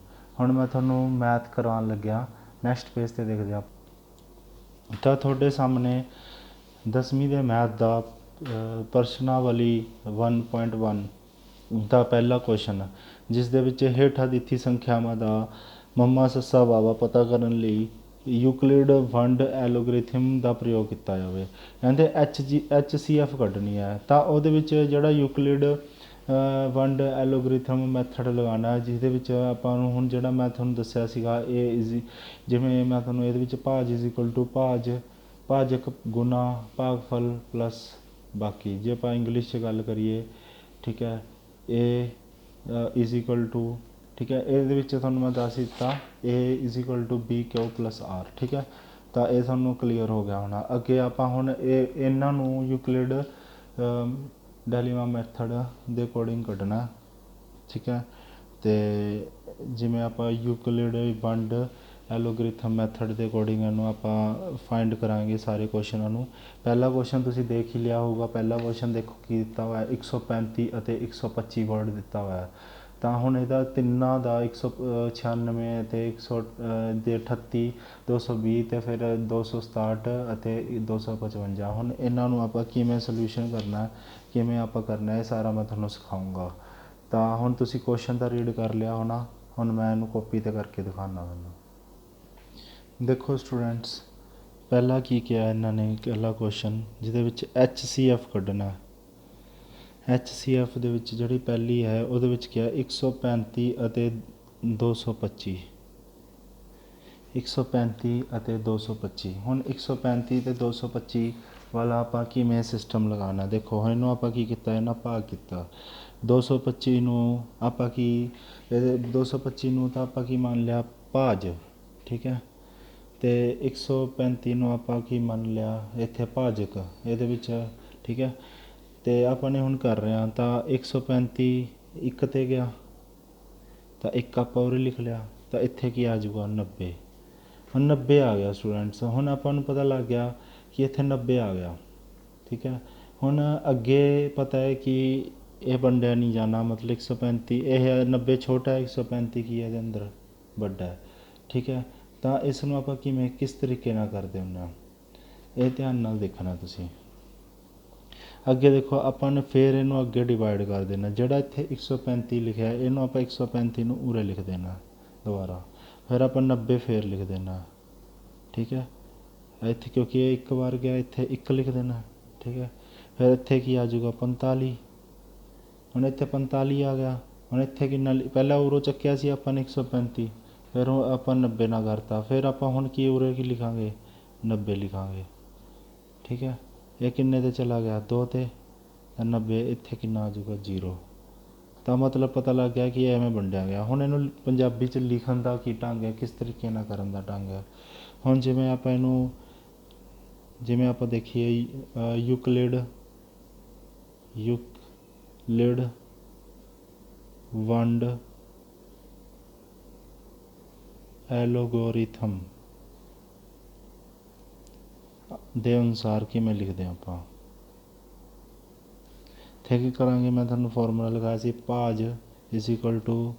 ਹੁਣ ਮੈਂ ਤੁਹਾਨੂੰ ਮੈਥ ਕਰਵਾਉਣ ਲੱਗਿਆ, ਨੈਕਸਟ ਪੇਜ 'ਤੇ ਦੇਖਦੇ ਹਾਂ। ਤਾਂ ਤੁਹਾਡੇ ਸਾਹਮਣੇ 10ਵੀਂ ਦੇ ਮੈਥ ਦਾ ਪ੍ਰਸ਼ਨਾਵਲੀ 1.1 ਦਾ ਪਹਿਲਾ ਕੁਐਸਚਨ, ਜਿਸ ਦੇ ਵਿੱਚ ਹੇਠਾਂ ਦਿੱਤੀ ਸੰਖਿਆਵਾਂ ਦਾ ਮੰਮਾ ਸੱਸਾ ਬਾਵਾ ਪਤਾ ਕਰਨ ਲਈ ਯੂਕਲਿਡ ਵੰਡ ਐਲੋਗਰਿਥਮ ਦਾ ਪ੍ਰਯੋਗ ਕੀਤਾ ਜਾਵੇ। ਕਹਿੰਦੇ HCF ਕੱਢਣੀ ਹੈ। ਤਾਂ ਉਹਦੇ ਵਿੱਚ ਜਿਹੜਾ ਯੂਕਲਿਡ ਵੰਡ ਐਲੋਗਰਿਥਮ ਮੈਥਡ ਲਗਾਉਣਾ, ਜਿਹਦੇ ਵਿੱਚ ਆਪਾਂ ਨੂੰ ਹੁਣ ਜਿਹੜਾ ਮੈਂ ਤੁਹਾਨੂੰ ਦੱਸਿਆ ਸੀਗਾ ਜਿਵੇਂ ਮੈਂ ਤੁਹਾਨੂੰ ਇਹਦੇ ਵਿੱਚ ਭਾਜ = ਭਾਜਕ ਗੁਣਾ ਭਾਗਫਲ ਪਲੱਸ ਬਾਕੀ। ਜੇ ਆਪਾਂ ਇੰਗਲਿਸ਼ 'ਚ ਗੱਲ ਕਰੀਏ, ਠੀਕ ਹੈ, A = ਠੀਕ ਹੈ। ਇਹਦੇ ਵਿੱਚ ਤੁਹਾਨੂੰ ਮੈਂ ਦੱਸ ਦਿੱਤਾ A = BQ+R, ਠੀਕ ਹੈ। ਤਾਂ ਇਹ ਤੁਹਾਨੂੰ ਕਲੀਅਰ ਹੋ ਗਿਆ ਹੋਣਾ। ਅੱਗੇ ਆਪਾਂ ਹੁਣ ਇਹਨਾਂ ਨੂੰ ਯੂਕਲਿਡ ਡੈਲੀਮਾ ਮੈਥਡ ਦੇ ਅਕੋਰਡਿੰਗ ਕੱਢਣਾ, ਠੀਕ ਹੈ। ਅਤੇ ਜਿਵੇਂ ਆਪਾਂ ਯੂਕਲਿਡ ਵੰਡ ਐਲੋਗਰਿਥਮ ਮੈਥਡ ਦੇ ਅਕੋਰਡਿੰਗ ਇਹਨੂੰ ਆਪਾਂ ਫਾਈਂਡ ਕਰਾਂਗੇ ਸਾਰੇ ਕੁਐਸਚਨਾਂ ਨੂੰ। ਪਹਿਲਾ ਕੁਐਸਚਨ ਤੁਸੀਂ ਦੇਖ ਹੀ ਲਿਆ ਹੋਊਗਾ। ਪਹਿਲਾ ਕੁਐਸਚਨ ਦੇਖੋ ਕੀ ਦਿੱਤਾ ਹੋਇਆ, 135 ਅਤੇ 125 ਵਰਡ ਦਿੱਤਾ ਹੋਇਆ। ਤਾਂ ਹੁਣ ਇਹਦਾ ਤਿੰਨਾਂ ਦਾ 196 ਅਤੇ 138, 220 ਅਤੇ ਫਿਰ 267 ਅਤੇ 255। ਹੁਣ ਇਹਨਾਂ ਨੂੰ ਆਪਾਂ ਕਿਵੇਂ ਸੋਲਿਊਸ਼ਨ ਕਰਨਾ, ਕਿਵੇਂ ਆਪਾਂ ਕਰਨਾ, ਇਹ ਸਾਰਾ ਮੈਂ ਤੁਹਾਨੂੰ ਸਿਖਾਊਂਗਾ। ਤਾਂ ਹੁਣ ਤੁਸੀਂ ਕੁਐਸਚਨ ਤਾਂ ਰੀਡ ਕਰ ਲਿਆ ਹੋਣਾ। ਹੁਣ ਮੈਂ ਇਹਨੂੰ ਕਾਪੀ 'ਤੇ ਕਰਕੇ ਦਿਖਾਉਂਦਾ ਤੁਹਾਨੂੰ। ਦੇਖੋ ਸਟੂਡੈਂਟਸ, ਪਹਿਲਾਂ ਕੀ ਕਿਹਾ ਇਹਨਾਂ ਨੇ, ਪਹਿਲਾ ਕੁਐਸਚਨ ਜਿਹਦੇ ਵਿੱਚ HCF ਕੱਢਣਾ। HCF ਦੇ ਵਿੱਚ ਜਿਹੜੀ ਪਹਿਲੀ ਹੈ ਉਹਦੇ ਵਿੱਚ ਕਿਹਾ 135 ਅਤੇ 225, 135 ਅਤੇ 225। ਹੁਣ 135 ਅਤੇ 225 ਵਾਲਾ ਆਪਾਂ ਕਿਵੇਂ ਸਿਸਟਮ ਲਗਾਉਣਾ? ਦੇਖੋ ਹੁਣ ਇਹਨੂੰ ਆਪਾਂ ਕੀ ਕੀਤਾ, ਇਹਨਾਂ ਭਾਗ ਕੀਤਾ। 225 ਨੂੰ ਆਪਾਂ ਕੀ 225 ਨੂੰ ਤਾਂ ਆਪਾਂ ਕੀ ਮੰਨ ਲਿਆ ਭਾਜ, ਠੀਕ ਹੈ। ਅਤੇ 135 ਨੂੰ ਆਪਾਂ ਕੀ ਮੰਨ ਲਿਆ ਇੱਥੇ ਭਾਜਕ ਇਹਦੇ ਵਿੱਚ, ਠੀਕ ਹੈ। ਅਤੇ ਆਪਾਂ ਨੇ ਹੁਣ ਕਰ ਰਹੇ ਹਾਂ ਤਾਂ 135 ਇੱਕ 'ਤੇ ਗਿਆ, ਤਾਂ ਇੱਕ ਆਪਾਂ ਉਰੇ ਲਿਖ ਲਿਆ, ਤਾਂ ਇੱਥੇ ਕੀ ਆ ਜਾਊਗਾ 90। ਹੁਣ 90 ਆ ਗਿਆ ਸਟੂਡੈਂਟਸ। ਹੁਣ ਆਪਾਂ ਨੂੰ ਪਤਾ ਲੱਗ ਗਿਆ ਕਿ ਇੱਥੇ 90 ਆ ਗਿਆ, ਠੀਕ ਹੈ। ਹੁਣ ਅੱਗੇ ਪਤਾ ਹੈ ਕਿ ਇਹ ਵੰਡਿਆ ਨਹੀਂ ਜਾਣਾ, ਮਤਲਬ 135 ਇਹ 90 ਛੋਟਾ ਹੈ, 135 ਕੀ ਹੈ ਇਹਦੇ ਅੰਦਰ ਵੱਡਾ ਹੈ, ਠੀਕ ਹੈ। ਤਾਂ ਇਸ ਨੂੰ ਆਪਾਂ ਕਿਸ ਤਰੀਕੇ ਨਾਲ ਕਰਦੇ ਹੁੰਦੇ ਹਾਂ, ਇਹ ਧਿਆਨ ਨਾਲ ਦੇਖਣਾ ਤੁਸੀਂ। ਅੱਗੇ ਦੇਖੋ ਆਪਾਂ ਨੇ ਫਿਰ ਇਹਨੂੰ ਅੱਗੇ ਡਿਵਾਈਡ ਕਰ ਦੇਣਾ। ਜਿਹੜਾ ਇੱਥੇ 135 ਲਿਖਿਆ ਇਹਨੂੰ ਆਪਾਂ 135 ਨੂੰ ਉਰੇ ਲਿਖ ਦੇਣਾ ਦੁਬਾਰਾ, ਫਿਰ ਆਪਾਂ 90 ਫਿਰ ਲਿਖ ਦੇਣਾ, ਠੀਕ ਹੈ। ਇੱਥੇ ਕਿਉਂਕਿ ਇਹ ਇੱਕ ਵਾਰ ਗਿਆ, ਇੱਥੇ 1 ਲਿਖ ਦੇਣਾ, ਠੀਕ ਹੈ। ਫਿਰ ਇੱਥੇ ਕੀ ਆ ਜਾਊਗਾ 45। ਹੁਣ ਇੱਥੇ 45 ਆ ਗਿਆ। ਹੁਣ ਇੱਥੇ ਕਿੰਨਾ ਪਹਿਲਾਂ ਉਰੋਂ ਚੱਕਿਆ ਸੀ ਆਪਾਂ ਨੇ 135, ਫਿਰ ਆਪਾਂ 90 ਨਾਲ ਕਰਤਾ, ਫਿਰ ਆਪਾਂ ਹੁਣ ਕੀ ਉਰੇ ਕੀ ਲਿਖਾਂਗੇ 90 ਲਿਖਾਂਗੇ। ਠੀਕ ਹੈ, ਇਹ ਕਿੰਨੇ 'ਤੇ ਚਲਾ ਗਿਆ 2 'ਤੇ, 90 ਇੱਥੇ ਕਿੰਨਾ ਆ ਜਾਊਗਾ 0। ਤਾਂ ਮਤਲਬ ਪਤਾ ਲੱਗ ਗਿਆ ਕਿ ਐਵੇਂ ਵੰਡਿਆ ਗਿਆ। ਹੁਣ ਇਹਨੂੰ ਪੰਜਾਬੀ 'ਚ ਲਿਖਣ ਦਾ ਕੀ ਢੰਗ ਹੈ, ਕਿਸ ਤਰੀਕੇ ਨਾਲ ਕਰਨ ਦਾ ਢੰਗ ਹੈ। ਹੁਣ ਜਿਵੇਂ ਆਪਾਂ ਇਹਨੂੰ ਦੇਖੀਏ ਯੂਕਲਿਡ ਵੰਡ ਐਲੋਗੋਰਿਥਮ ਦੇ ਅਨੁਸਾਰ ਕਿਵੇਂ ਲਿਖਦੇ ਆਪਾਂ। ਇੱਥੇ ਕੀ ਕਰਾਂਗੇ, ਮੈਂ ਤੁਹਾਨੂੰ ਫਾਰਮੂਲਾ ਲਗਾਇਆ ਸੀ ਭਾਜ ਇਜ਼ ਇਕੁਅਲ ਟੂ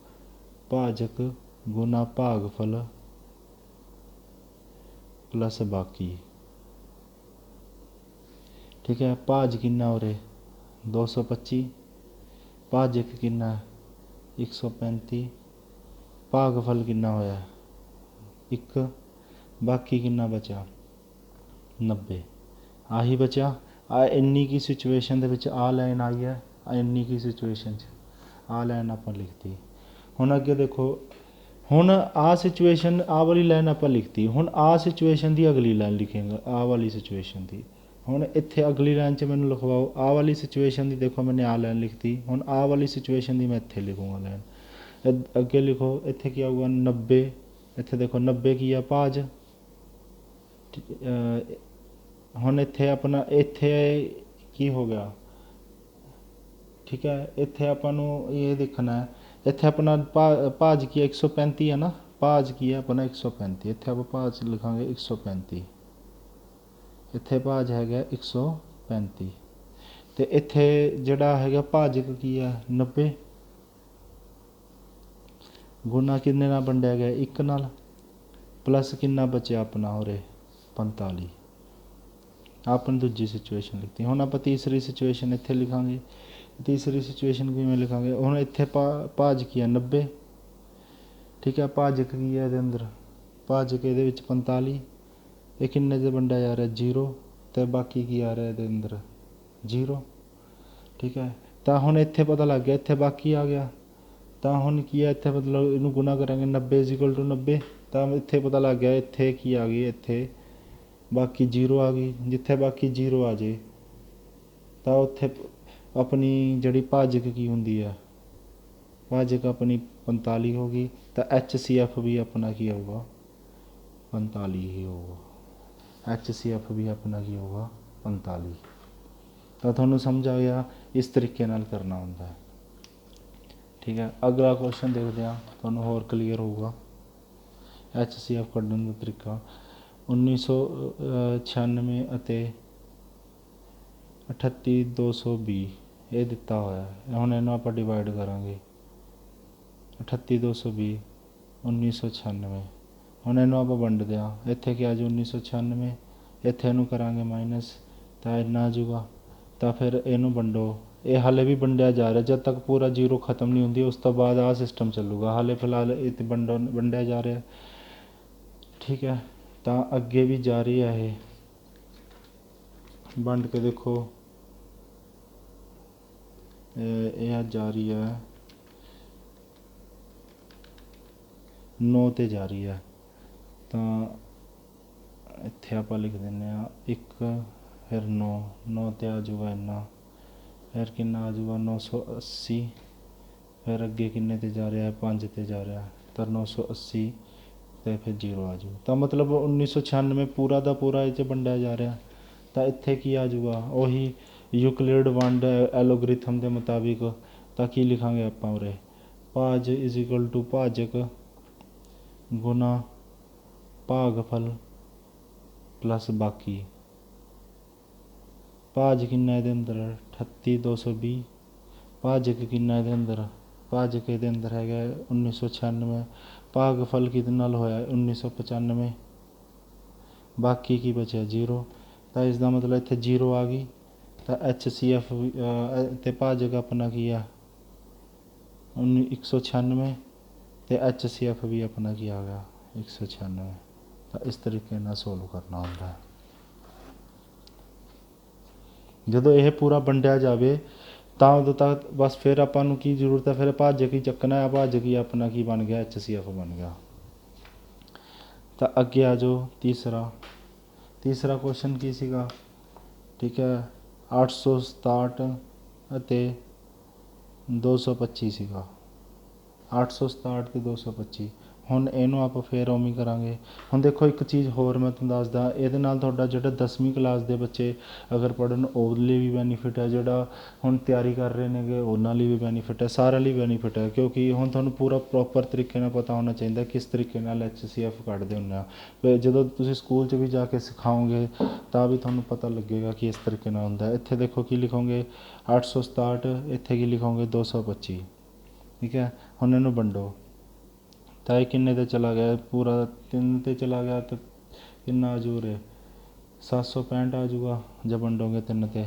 ਭਾਜਕ ਗੁਣਾ ਭਾਗਫਲ ਪਲੱਸ ਬਾਕੀ। ਠੀਕ ਹੈ, ਭਾਜ ਕਿੰਨਾ ਉਰੇ 225, ਭਾਜਕ ਕਿੰਨਾ 135, ਭਾਗਫਲ ਕਿੰਨਾ ਹੋਇਆ 1, ਬਾਕੀ ਕਿੰਨਾ ਬਚਿਆ 90। ਆਹੀ ਬਚਿਆ। ਆ ਇੰਨੀ ਕੀ ਸਿਚੁਏਸ਼ਨ ਦੇ ਵਿੱਚ ਆ ਲਾਈਨ ਆਈ ਹੈ, ਇੰਨੀ ਕੀ ਸਿਚੁਏਸ਼ਨ 'ਚ ਆ ਲਾਈਨ ਆਪਾਂ ਲਿਖਤੀ। ਹੁਣ ਅੱਗੇ ਦੇਖੋ, ਹੁਣ ਆਹ ਸਿਚੁਏਸ਼ਨ ਆਹ ਵਾਲੀ ਲਾਈਨ ਆਪਾਂ ਲਿਖਤੀ, ਹੁਣ ਆਹ ਸਿਚੁਏਸ਼ਨ ਦੀ ਅਗਲੀ ਲਾਈਨ ਲਿਖਾਂਗਾ ਆਹ ਵਾਲੀ ਸਿਚੁਏਸ਼ਨ ਦੀ। ਹੁਣ ਇੱਥੇ ਅਗਲੀ ਲਾਈਨ 'ਚ ਮੈਨੂੰ ਲਿਖਵਾਓ ਆਹ ਵਾਲੀ ਸਿਚੁਏਸ਼ਨ ਦੀ। ਦੇਖੋ ਮੈंने ਆਹ ਲਾਈਨ ਲਿਖਤੀ, ਹੁਣ ਆਹ ਵਾਲੀ ਸਿਚੁਏਸ਼ਨ ਦੀ ਮੈਂ ਇੱਥੇ ਲਿਖੂੰਗਾ ਲਾਈਨ। ਅੱਗੇ ਲਿਖੋ, ਇੱਥੇ ਕੀ ਆਊਗਾ 90, ਇੱਥੇ ਦੇਖੋ 90 ਕੀ ਆ ਭਾਜ। ਹੁਣ ਇੱਥੇ ਆਪਣਾ ਇੱਥੇ ਕੀ ਹੋ ਗਿਆ। ਠੀਕ ਹੈ, ਇੱਥੇ ਆਪਾਂ ਨੂੰ ਇਹ ਦੇਖਣਾ ਹੈ, ਇੱਥੇ ਆਪਣਾ ਭਾਜ ਕੀ ਹੈ 135 ਹੈ ਨਾ, ਭਾਜ ਕੀ ਹੈ ਆਪਣਾ 135। ਇੱਥੇ ਆਪਾਂ ਭਾਜ ਲਿਖਾਂਗੇ 135, ਇੱਥੇ ਭਾਜ ਹੈਗਾ 135 ਅਤੇ ਇੱਥੇ ਜਿਹੜਾ ਹੈਗਾ ਭਾਜਕ ਕੀ ਹੈ 90 ਗੁਣਾ ਕਿੰਨੇ ਨਾਲ ਵੰਡਿਆ ਗਿਆ 1 ਨਾਲ, ਪਲੱਸ ਕਿੰਨਾ ਬਚਿਆ ਆਪਣਾ ਉਰੇ 45। ਆਪਾਂ ਦੂਜੀ ਸਿਚੁਏਸ਼ਨ ਲਿਖਤੀ। ਹੁਣ ਆਪਾਂ ਤੀਸਰੀ ਸਿਚੁਏਸ਼ਨ ਇੱਥੇ ਲਿਖਾਂਗੇ। ਤੀਸਰੀ ਸਿਚੁਏਸ਼ਨ ਕਿਵੇਂ ਲਿਖਾਂਗੇ, ਹੁਣ ਇੱਥੇ ਭਾਜ ਕੀ ਹੈ 90। ਠੀਕ ਹੈ, ਭਾਜਕ ਕੀ ਹੈ ਇਹਦੇ ਅੰਦਰ, ਭਾਜਕ ਇਹਦੇ ਵਿੱਚ 45। ਇਹ ਕਿੰਨੇ 'ਤੇ ਵੰਡਿਆ ਜਾ ਰਿਹਾ 0, ਅਤੇ ਬਾਕੀ ਕੀ ਆ ਰਿਹਾ ਇਹਦੇ ਅੰਦਰ 0। ਠੀਕ ਹੈ, ਤਾਂ ਹੁਣ ਇੱਥੇ ਪਤਾ ਲੱਗ ਗਿਆ ਇੱਥੇ ਬਾਕੀ ਆ ਗਿਆ। ਤਾਂ ਹੁਣ ਕੀ ਹੈ ਇੱਥੇ ਮਤਲਬ ਇਹਨੂੰ ਗੁਣਾ ਕਰਾਂਗੇ 90 ਇਜ਼ ਇਕੁਅਲ ਟੂ 90, ਤਾਂ ਇੱਥੇ ਪਤਾ ਲੱਗ ਗਿਆ ਇੱਥੇ ਕੀ ਆ ਗਈ, ਇੱਥੇ ਬਾਕੀ 0 ਆ ਗਈ। ਜਿੱਥੇ ਬਾਕੀ 0 ਆ ਜੇ ਤਾਂ ਉੱਥੇ ਆਪਣੀ ਜਿਹੜੀ ਭਾਜਕ ਕੀ ਹੁੰਦੀ ਆ, ਭਾਜਕ ਆਪਣੀ 45 ਹੋ ਗਈ। ਤਾਂ HCF ਵੀ ਆਪਣਾ ਕੀ ਹੋਊਗਾ 45 ਹੀ ਹੋਊਗਾ। HCF ਵੀ ਆਪਣਾ ਕੀ ਹੋਊਗਾ 45। ਤਾਂ ਤੁਹਾਨੂੰ ਸਮਝ ਆ ਗਿਆ, ਇਸ ਤਰੀਕੇ ਨਾਲ ਕਰਨਾ ਹੁੰਦਾ ਹੈ। ਠੀਕ ਹੈ, ਅਗਲਾ ਕੁਐਸਚਨ ਦੇਖਦੇ ਹਾਂ, ਤੁਹਾਨੂੰ ਹੋਰ ਕਲੀਅਰ ਹੋਊਗਾ HCF ਕੱਢਣ ਦਾ ਤਰੀਕਾ। 1996 ਅਤੇ 38220 ਇਹ ਦਿੱਤਾ ਹੋਇਆ। ਹੁਣ ਇਹਨੂੰ ਆਪਾਂ ਡਿਵਾਈਡ ਕਰਾਂਗੇ 38220 1996। ਹੁਣ ਇਹਨੂੰ ਆਪਾਂ ਵੰਡਦੇ ਹਾਂ, ਇੱਥੇ ਕੀ ਆ ਜਾਊ 1996, ਇੱਥੇ ਇਹਨੂੰ ਕਰਾਂਗੇ ਮਾਈਨਸ, ਤਾਂ ਇੰਨਾ ਆ ਜਾਊਗਾ। ਤਾਂ ਫਿਰ ਇਹਨੂੰ ਵੰਡੋ, ਇਹ ਹਾਲੇ ਵੀ ਵੰਡਿਆ ਜਾ ਰਿਹਾ ਜਦ ਤੱਕ ਪੂਰਾ 0 ਖਤਮ ਨਹੀਂ ਹੁੰਦੀ, ਉਸ ਤੋਂ ਬਾਅਦ ਆਹ ਸਿਸਟਮ ਚੱਲੂਗਾ। ਹਾਲੇ ਫਿਲਹਾਲ ਇਹ ਵੰਡਿਆ ਜਾ ਰਿਹਾ। ਠੀਕ ਹੈ, ਤਾਂ ਅੱਗੇ ਵੀ ਜਾਰੀ ਹੈ ਇਹ ਵੰਡ ਕੇ ਦੇਖੋ, ਇਹ ਜਾਰੀ ਹੈ 9 'ਤੇ ਜਾਰੀ ਹੈ। ਤਾਂ ਇੱਥੇ ਆਪਾਂ ਲਿਖ ਦਿੰਦੇ ਹਾਂ 1, ਫਿਰ 9 'ਤੇ ਆ ਜਾਊਗਾ ਇੰਨਾ, ਫਿਰ ਕਿੰਨਾ ਆ ਜਾਊਗਾ 980। ਫਿਰ ਅੱਗੇ ਕਿੰਨੇ 'ਤੇ ਜਾ ਰਿਹਾ 5 'ਤੇ ਜਾ ਰਿਹਾ, ਤਾਂ 980 ਅਤੇ ਫਿਰ 0 ਆ ਜਾਊ। ਤਾਂ ਮਤਲਬ 1996 ਪੂਰਾ ਦਾ ਪੂਰਾ ਇਹ 'ਚ ਵੰਡਿਆ ਜਾ ਰਿਹਾ। ਤਾਂ ਇੱਥੇ ਕੀ ਆ ਜਾਊਗਾ, ਉਹੀ ਯੂਕਲਿਡ ਵੰਡ ਐਲੋਗਰਿਥਮ ਦੇ ਮੁਤਾਬਿਕ। ਤਾਂ ਕੀ ਲਿਖਾਂਗੇ ਆਪਾਂ ਉਰੇ, ਭਾਜ ਇਜ਼ ਇਕੁਅਲ ਟੂ ਭਾਜਕ ਗੁਣਾ ਭਾਗਫਲ ਪਲੱਸ ਬਾਕੀ। ਭਾਜ ਕਿੰਨਾ ਇਹਦੇ ਅੰਦਰ 38220, ਭਾਜਕ ਕਿੰਨਾ ਇਹਦੇ ਅੰਦਰ, ਭਾਜਕ ਇਹਦੇ ਅੰਦਰ ਹੈਗਾ 1996, ਭਾਗਫਲ ਕਿਹਦੇ ਨਾਲ ਹੋਇਆ 1995, ਬਾਕੀ ਕੀ ਬਚਿਆ 0। ਤਾਂ ਇਸ ਦਾ ਮਤਲਬ ਇੱਥੇ 0 ਆ ਗਈ। ਤਾਂ HCF ਅਤੇ ਭਾਜਕ ਆਪਣਾ ਕੀ ਆ 196, ਅਤੇ HCF ਵੀ ਆਪਣਾ ਕੀ ਆ ਗਿਆ 196। ਤਾਂ ਇਸ ਤਰੀਕੇ ਨਾਲ ਸੋਲਵ ਕਰਨਾ ਹੁੰਦਾ ਹੈ। ਜਦੋਂ ਇਹ ਪੂਰਾ ਵੰਡਿਆ ਜਾਵੇ ਤਾਂ ਉਦੋਂ ਤੱਕ ਬਸ ਫਿਰ ਆਪਾਂ ਨੂੰ ਕੀ ਜ਼ਰੂਰਤ ਹੈ, ਫਿਰ ਭਾਜਕ ਹੀ ਚੱਕਣਾ ਹੈ। ਭਾਜਕ ਹੀ ਆਪਣਾ ਕੀ ਬਣ ਗਿਆ HCF ਬਣ ਗਿਆ। ਤਾਂ ਅੱਗੇ ਆ ਜਾਓ ਤੀਸਰਾ ਕੁਐਸਚਨ ਕੀ ਸੀਗਾ, ਠੀਕ ਹੈ 867 ਅਤੇ 225 ਸੀਗਾ, 867 ਅਤੇ 225। ਹੁਣ ਇਹਨੂੰ ਆਪਾਂ ਫੇਰ ਉਵੇਂ ਹੀ ਕਰਾਂਗੇ। ਹੁਣ ਦੇਖੋ ਇੱਕ ਚੀਜ਼ ਹੋਰ ਮੈਂ ਤੁਹਾਨੂੰ ਦੱਸਦਾ, ਇਹਦੇ ਨਾਲ ਤੁਹਾਡਾ ਜਿਹੜਾ 10ਵੀਂ ਕਲਾਸ ਦੇ ਬੱਚੇ ਅਗਰ ਪੜ੍ਹਨ ਉਹਦੇ ਲਈ ਵੀ ਬੈਨੀਫਿਟ ਹੈ, ਜਿਹੜਾ ਹੁਣ ਤਿਆਰੀ ਕਰ ਰਹੇ ਨੇਗੇ ਉਹਨਾਂ ਲਈ ਵੀ ਬੈਨੀਫਿਟ ਹੈ, ਸਾਰਿਆਂ ਲਈ ਬੈਨੀਫਿਟ ਹੈ। ਕਿਉਂਕਿ ਹੁਣ ਤੁਹਾਨੂੰ ਪੂਰਾ ਪ੍ਰੋਪਰ ਤਰੀਕੇ ਨਾਲ ਪਤਾ ਹੋਣਾ ਚਾਹੀਦਾ ਕਿਸ ਤਰੀਕੇ ਨਾਲ HCF ਕੱਢਦੇ ਹੁੰਦੇ ਆ। ਫਿਰ ਜਦੋਂ ਤੁਸੀਂ ਸਕੂਲ 'ਚ ਵੀ ਜਾ ਕੇ ਸਿਖਾਓਗੇ ਤਾਂ ਵੀ ਤੁਹਾਨੂੰ ਪਤਾ ਲੱਗੇਗਾ ਕਿ ਇਸ ਤਰੀਕੇ ਨਾਲ ਹੁੰਦਾ। ਇੱਥੇ ਦੇਖੋ ਕੀ ਲਿਖੋਗੇ 867, ਇੱਥੇ ਕੀ ਲਿਖੋਗੇ 225, ਠੀਕ ਹੈ। ਹੁਣ ਇਹਨੂੰ ਵੰਡੋ ਤਾਂ ਇਹ ਕਿੰਨੇ 'ਤੇ ਚਲਾ ਗਿਆ, ਪੂਰਾ 3 'ਤੇ ਚਲਾ ਗਿਆ ਤਾਂ ਕਿੰਨਾ ਆ ਜੂ ਉਰੇ 765 ਆ ਜੂਗਾ। ਜਦ ਵੰਡੋਗੇ 3 'ਤੇ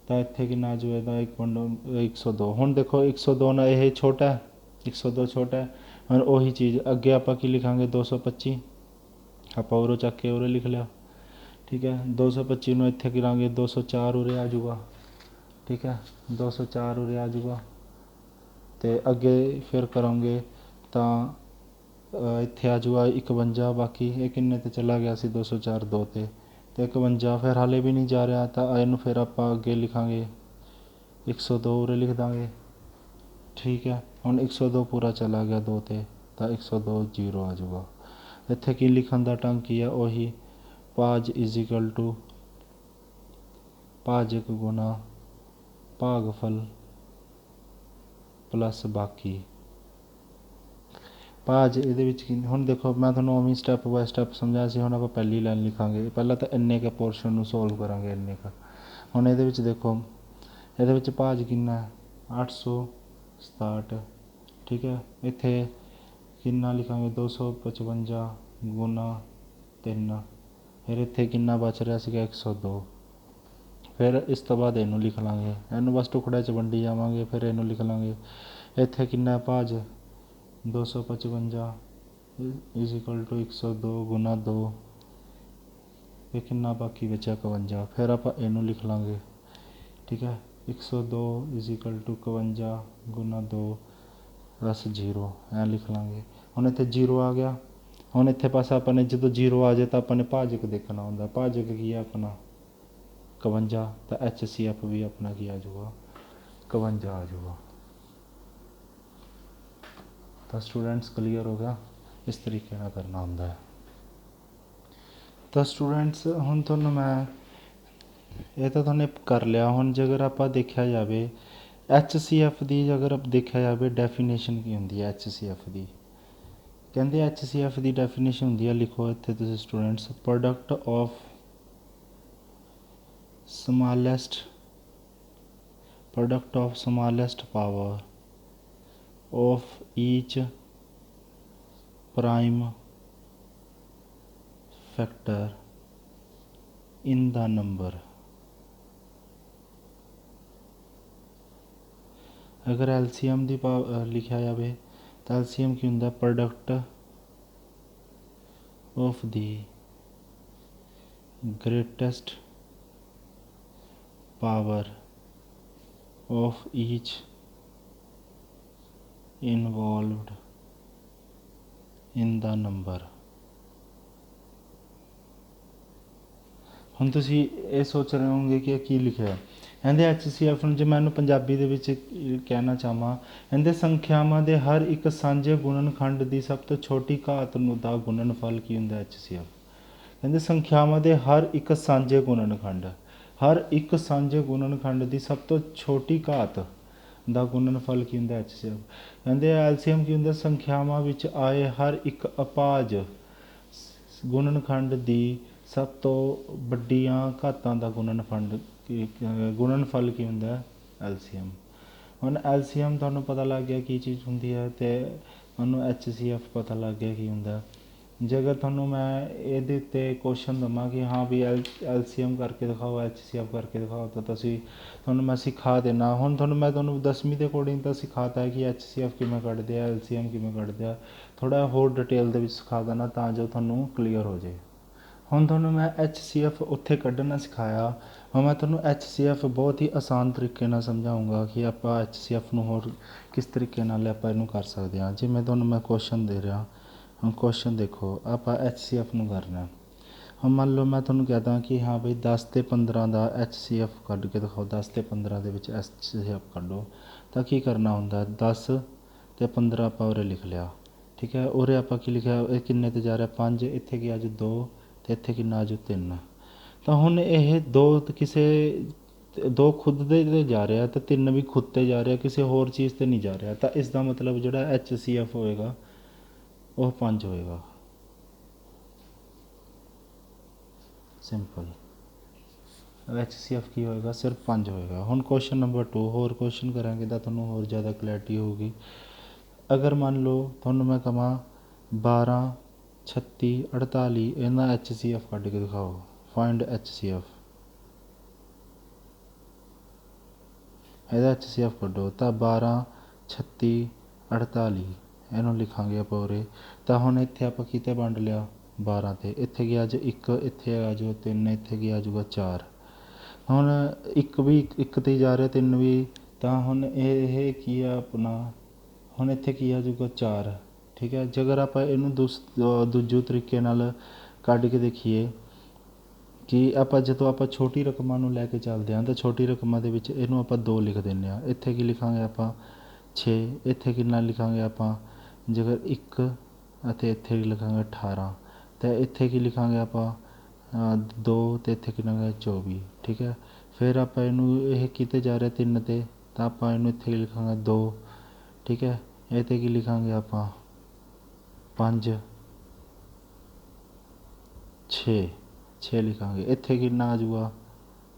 ਤਾਂ ਇੱਥੇ ਕਿੰਨਾ ਆ ਜੂਗਾ, ਇਹਦਾ 1 ਵੰਡੋ 102। ਹੁਣ ਦੇਖੋ 102 ਨਾਲ ਇਹ ਛੋਟਾ, 102 ਛੋਟਾ। ਹੁਣ ਉਹੀ ਚੀਜ਼ ਅੱਗੇ ਆਪਾਂ ਕੀ ਲਿਖਾਂਗੇ 225, ਆਪਾਂ ਉਰੋਂ ਚੱਕ ਕੇ ਉਰੇ ਲਿਖ ਲਿਆ, ਠੀਕ ਹੈ। 225 ਨੂੰ ਇੱਥੇ ਕਰਾਂਗੇ 204 ਉਰੇ ਆ ਜੂਗਾ, ਠੀਕ ਹੈ 204 ਉਰੇ ਆ ਜੂਗਾ। ਅਤੇ ਅੱਗੇ ਫਿਰ ਕਰੋਗੇ ਤਾਂ ਇੱਥੇ ਆ ਜੂਗਾ 51। ਬਾਕੀ ਇਹ ਕਿੰਨੇ 'ਤੇ ਚਲਾ ਗਿਆ ਸੀ 204 2 'ਤੇ 51। ਫਿਰ ਹਾਲੇ ਵੀ ਨਹੀਂ ਜਾ ਰਿਹਾ ਤਾਂ ਇਹਨੂੰ ਫਿਰ ਆਪਾਂ ਅੱਗੇ ਲਿਖਾਂਗੇ 102 ਉਰੇ ਲਿਖ ਦਾਂਗੇ, ਠੀਕ ਹੈ। ਹੁਣ 102 ਪੂਰਾ ਚਲਾ ਗਿਆ 2 'ਤੇ ਤਾਂ 102 0 ਆ ਜੂਗਾ। ਇੱਥੇ ਕੀ ਲਿਖਣ ਦਾ ਢੰਗ ਕੀ ਆ, ਉਹੀ ਭਾਜ = ਭਾਜਕ ਗੁਣਾ ਭਾਗਫਲ ਪਲੱਸ ਬਾਕੀ। ਭਾਜ ਇਹਦੇ ਵਿੱਚ ਕੀ, ਹੁਣ ਦੇਖੋ ਮੈਂ ਤੁਹਾਨੂੰ ਉਵੇਂ ਸਟੈਪ ਬਾਏ ਸਟੈਪ ਸਮਝਾਇਆ ਸੀ। ਹੁਣ ਆਪਾਂ ਪਹਿਲੀ ਲਾਈਨ ਲਿਖਾਂਗੇ, ਪਹਿਲਾਂ ਤਾਂ ਇੰਨੇ ਕੁ ਪੋਰਸ਼ਨ ਨੂੰ ਸੋਲਵ ਕਰਾਂਗੇ ਇੰਨੇ ਕੁ। ਹੁਣ ਇਹਦੇ ਵਿੱਚ ਦੇਖੋ, ਇਹਦੇ ਵਿੱਚ ਭਾਜ ਕਿੰਨਾ 867, ਠੀਕ ਹੈ। ਇੱਥੇ ਕਿੰਨਾ ਲਿਖਾਂਗੇ 255 ਗੁਣਾ 3, ਫਿਰ ਇੱਥੇ ਕਿੰਨਾ ਬਚ ਰਿਹਾ ਸੀਗਾ 102। ਫਿਰ ਇਸ ਤੋਂ ਬਾਅਦ ਇਹਨੂੰ ਲਿਖ ਲਾਂਗੇ, ਇਹਨੂੰ ਬਸ ਟੁਕੜੇ 'ਚ ਵੰਡੀ ਜਾਵਾਂਗੇ। ਫਿਰ ਇਹਨੂੰ ਲਿਖ ਲਾਂਗੇ, ਇੱਥੇ ਕਿੰਨਾ ਭਾਜ 255 = 102 ਗੁਣਾ 2, ਇਹ ਕਿੰਨਾ ਬਾਕੀ ਬਚਿਆ 51। ਫਿਰ ਆਪਾਂ ਇਹਨੂੰ ਲਿਖ ਲਾਂਗੇ, ਠੀਕ ਹੈ 102 = 51 ਗੁਣਾ 2 ਪਲੱਸ 0, ਐਂ ਲਿਖ ਲਾਂਗੇ। ਹੁਣ ਇੱਥੇ 0 ਆ ਗਿਆ। ਹੁਣ ਇੱਥੇ ਪਾਸੇ ਆਪਾਂ ਨੇ ਜਦੋਂ 0 ਆ ਜਾਏ ਤਾਂ ਆਪਾਂ ਨੇ ਭਾਜਕ ਦੇਖਣਾ ਹੁੰਦਾ। ਭਾਜਕ ਕੀ ਹੈ ਆਪਣਾ 51, ਤਾਂ HCF ਵੀ ਆਪਣਾ ਕੀ ਆ ਜਾਊਗਾ 51 ਆ ਜਾਊਗਾ। ਤਾਂ ਸਟੂਡੈਂਟਸ ਕਲੀਅਰ ਹੋ ਗਿਆ, ਇਸ ਤਰੀਕੇ ਨਾਲ ਕਰਨਾ ਹੁੰਦਾ ਹੈ। ਤਾਂ ਸਟੂਡੈਂਟਸ ਹੁਣ ਤੁਹਾਨੂੰ ਮੈਂ ਇਹ ਤਾਂ ਤੁਹਾਨੂੰ ਕਰ ਲਿਆ। ਹੁਣ ਜੇਕਰ ਆਪਾਂ ਦੇਖਿਆ ਜਾਵੇ HCF ਦੀ, ਅਗਰ ਦੇਖਿਆ ਜਾਵੇ ਡੈਫੀਨੇਸ਼ਨ ਕੀ ਹੁੰਦੀ ਹੈ HCF ਦੀ, ਕਹਿੰਦੇ HCF ਦੀ ਡੈਫੀਨੇਸ਼ਨ ਹੁੰਦੀ ਹੈ, ਲਿਖੋ ਇੱਥੇ ਤੁਸੀਂ students, product of smallest power of each prime factor in the number। अगर LCM ਦੀ ਲਿਖਿਆ ਜਾਵੇ ਤਾਂ LCM ਕੀ ਹੁੰਦਾ, product of the greatest power of each involved in the number। ਹੁਣ ਤੁਸੀਂ ਇਹ ਸੋਚ ਰਹੇ ਹੋਵੋਗੇ ਕਿ ਇਹ ਕੀ ਲਿਖਿਆ। ਇਹਦੇ HCF ਨੂੰ ਜੇ ਮੈਂ ਇਹਨੂੰ ਪੰਜਾਬੀ ਦੇ ਵਿੱਚ ਕਹਿਣਾ ਚਾਹਾਂ, ਇਹਦੇ ਸੰਖਿਆਵਾਂ ਦੇ ਹਰ ਇੱਕ ਸਾਂਝੇ ਗੁਣਨਖੰਡ ਦੀ ਸਭ ਤੋਂ ਛੋਟੀ ਘਾਤ ਨੂੰ ਦਾ ਗੁਣਨਫਲ ਕੀ ਹੁੰਦਾ HCF। ਕਹਿੰਦੇ ਸੰਖਿਆਵਾਂ ਦੇ ਹਰ ਇੱਕ ਸਾਂਝੇ ਗੁਣਨਖੰਡ, ਹਰ ਇੱਕ ਸਾਂਝੇ ਗੁਣਨਖੰਡ ਦੀ ਸਭ ਤੋਂ ਛੋਟੀ ਘਾਤ ਦਾ ਗੁਣਨਫਲ ਕੀ ਹੁੰਦਾ HCF। ਕਹਿੰਦੇ LCM ਕੀ ਹੁੰਦਾ, ਸੰਖਿਆਵਾਂ ਵਿੱਚ ਆਏ ਹਰ ਇੱਕ ਅਭਾਜ ਗੁਣਨਖੰਡ ਦੀ ਸਭ ਤੋਂ ਵੱਡੀਆਂ ਘਾਤਾਂ ਦਾ ਗੁਣਨਫਲ ਕੀ ਹੁੰਦਾ LCM। ਹੁਣ LCM ਤੁਹਾਨੂੰ ਪਤਾ ਲੱਗ ਗਿਆ ਕੀ ਚੀਜ਼ ਹੁੰਦੀ ਹੈ, ਅਤੇ ਤੁਹਾਨੂੰ HCF ਪਤਾ ਲੱਗ ਗਿਆ ਕੀ ਹੁੰਦਾ। ਜੇਕਰ ਤੁਹਾਨੂੰ ਮੈਂ ਇਹਦੇ ਉੱਤੇ ਕੁਐਸਚਨ ਦੇਵਾਂ ਕਿ ਹਾਂ ਵੀ LCM ਕਰਕੇ ਦਿਖਾਓ, HCF ਕਰਕੇ ਦਿਖਾਓ, ਤਾਂ ਤੁਹਾਨੂੰ ਮੈਂ ਸਿਖਾ ਦੇਣਾ। ਹੁਣ ਤੁਹਾਨੂੰ 10ਵੀਂ ਦੇ ਅਕੋਰਡਿੰਗ ਤਾਂ ਸਿਖਾਤਾ ਹੈ ਕਿ HCF ਕਿਵੇਂ ਕੱਢਦੇ ਆ, LCM ਕਿਵੇਂ ਕੱਢਦੇ ਆ, ਥੋੜ੍ਹਾ ਹੋਰ ਡਿਟੇਲ ਦੇ ਵਿੱਚ ਸਿਖਾ ਦੇਣਾ ਤਾਂ ਜੋ ਤੁਹਾਨੂੰ ਕਲੀਅਰ ਹੋ ਜਾਏ। ਹੁਣ ਤੁਹਾਨੂੰ ਮੈਂ HCF ਉੱਥੇ ਕੱਢਣਾ ਸਿਖਾਇਆ, ਹੁਣ ਮੈਂ ਤੁਹਾਨੂੰ HCF ਬਹੁਤ ਹੀ ਆਸਾਨ ਤਰੀਕੇ ਨਾਲ ਸਮਝਾਊਂਗਾ ਕਿ ਆਪਾਂ HCF ਨੂੰ ਹੋਰ ਕਿਸ ਤਰੀਕੇ ਨਾਲ ਆਪਾਂ ਇਹਨੂੰ ਕਰ ਸਕਦੇ ਹਾਂ। ਜਿਵੇਂ ਤੁਹਾਨੂੰ ਮੈਂ ਕੁਐਸਚਨ ਦੇ ਰਿਹਾ, ਹੁਣ ਕੁਐਸਚਨ ਦੇਖੋ, ਆਪਾਂ HCF ਨੂੰ ਕਰਨਾ। ਹੁਣ ਮੰਨ ਲਓ ਮੈਂ ਤੁਹਾਨੂੰ ਕਹਦਾ ਕਿ ਹਾਂ ਬਈ 10 ਤੇ 15 ਦਾ HCF ਕੱਢ ਕੇ ਦਿਖਾਓ, 10 ਤੇ 15 ਦੇ ਵਿੱਚ HCF ਕੱਢੋ। ਤਾਂ ਕੀ ਕਰਨਾ ਹੁੰਦਾ, 10 ਤੇ 15 ਆਪਾਂ ਉਰੇ ਲਿਖ ਲਿਆ, ਠੀਕ ਹੈ। ਉਰੇ ਆਪਾਂ ਕੀ ਲਿਖਿਆ, ਇਹ ਕਿੰਨੇ 'ਤੇ ਜਾ ਰਿਹਾ 5, ਇੱਥੇ ਕੀ ਆਜੂ 2 ਅਤੇ ਇੱਥੇ ਕਿੰਨਾ ਆਜੂ 3। ਤਾਂ ਹੁਣ ਇਹ 2 ਕਿਸੇ 2 ਖੁਦ ਦੇ 'ਤੇ ਜਾ ਰਿਹਾ ਅਤੇ 3 ਵੀ ਖੁਦ 'ਤੇ ਜਾ ਰਿਹਾ, ਕਿਸੇ ਹੋਰ ਚੀਜ਼ 'ਤੇ ਨਹੀਂ ਜਾ ਰਿਹਾ। ਤਾਂ ਇਸ ਦਾ ਮਤਲਬ ਜਿਹੜਾ HCF ਹੋਏਗਾ ਉਹ 5 ਹੋਏਗਾ। ਸਿੰਪਲ, HCF ਕੀ ਹੋਏਗਾ, ਸਿਰਫ 5 ਹੋਏਗਾ। ਹੁਣ ਕੁਐਸਚਨ ਨੰਬਰ 2 ਹੋਰ ਕੁਐਸਚਨ ਕਰਾਂਗੇ ਤਾਂ ਤੁਹਾਨੂੰ ਹੋਰ ਜ਼ਿਆਦਾ ਕਲੈਰਿਟੀ ਹੋਊਗੀ। ਅਗਰ ਮੰਨ ਲਓ ਤੁਹਾਨੂੰ ਮੈਂ ਕਹਾਂ 12 36 48 ਇਹਨਾਂ HCF ਕੱਢ ਕੇ ਦਿਖਾਓ, ਫਾਈਂਡ HCF, ਇਹਦਾ HCF ਕੱਢੋ। ਤਾਂ 12 36 48 ਇਹਨੂੰ ਲਿਖਾਂਗੇ ਆਪਾਂ ਉਰੇ। ਤਾਂ ਹੁਣ ਇੱਥੇ ਆਪਾਂ ਕਿਤੇ ਵੰਡ ਲਿਆ 12 'ਤੇ, ਇੱਥੇ ਕੀ ਆ ਜਾਊ 1, ਇੱਥੇ ਆ ਜਾਊ 3, ਇੱਥੇ ਕੀ ਆ ਜਾਊਗਾ 4। ਹੁਣ 1 ਵੀ 1 'ਤੇ ਜਾ ਰਿਹਾ, 3 ਵੀ। ਤਾਂ ਹੁਣ ਇਹ ਕੀ ਆ ਆਪਣਾ, ਹੁਣ ਇੱਥੇ ਕੀ ਆ ਜਾਊਗਾ 4, ਠੀਕ ਹੈ। ਜੇਕਰ ਆਪਾਂ ਇਹਨੂੰ ਦੂਜੇ ਤਰੀਕੇ ਨਾਲ ਕੱਢ ਕੇ ਦੇਖੀਏ ਕਿ ਆਪਾਂ ਜਦੋਂ ਆਪਾਂ ਛੋਟੀ ਰਕਮਾਂ ਨੂੰ ਲੈ ਕੇ ਚੱਲਦੇ ਹਾਂ ਤਾਂ ਛੋਟੀ ਰਕਮਾਂ ਦੇ ਵਿੱਚ ਇਹਨੂੰ ਆਪਾਂ 2 ਲਿਖ ਦਿੰਦੇ ਹਾਂ। ਇੱਥੇ ਕੀ ਲਿਖਾਂਗੇ ਆਪਾਂ 6, ਇੱਥੇ ਕਿੰਨਾ ਲਿਖਾਂਗੇ ਆਪਾਂ ਜੇਕਰ 1 ਅਤੇ ਇੱਥੇ ਲਿਖਾਂਗੇ 18, ਅਤੇ ਇੱਥੇ ਕੀ ਲਿਖਾਂਗੇ ਆਪਾਂ 2 ਅਤੇ ਇੱਥੇ ਕਿੰਨਾ 24, ਠੀਕ ਹੈ। ਫਿਰ ਆਪਾਂ ਇਹਨੂੰ ਇਹ ਕਿਤੇ ਜਾ ਰਿਹਾ 3 'ਤੇ, ਤਾਂ ਆਪਾਂ ਇਹਨੂੰ ਇੱਥੇ ਲਿਖਾਂਗੇ 2, ਠੀਕ ਹੈ। ਇਹ 'ਤੇ ਕੀ ਲਿਖਾਂਗੇ ਆਪਾਂ 5 6 ਲਿਖਾਂਗੇ। ਇੱਥੇ ਕਿੰਨਾ ਆ ਜਾਊਗਾ,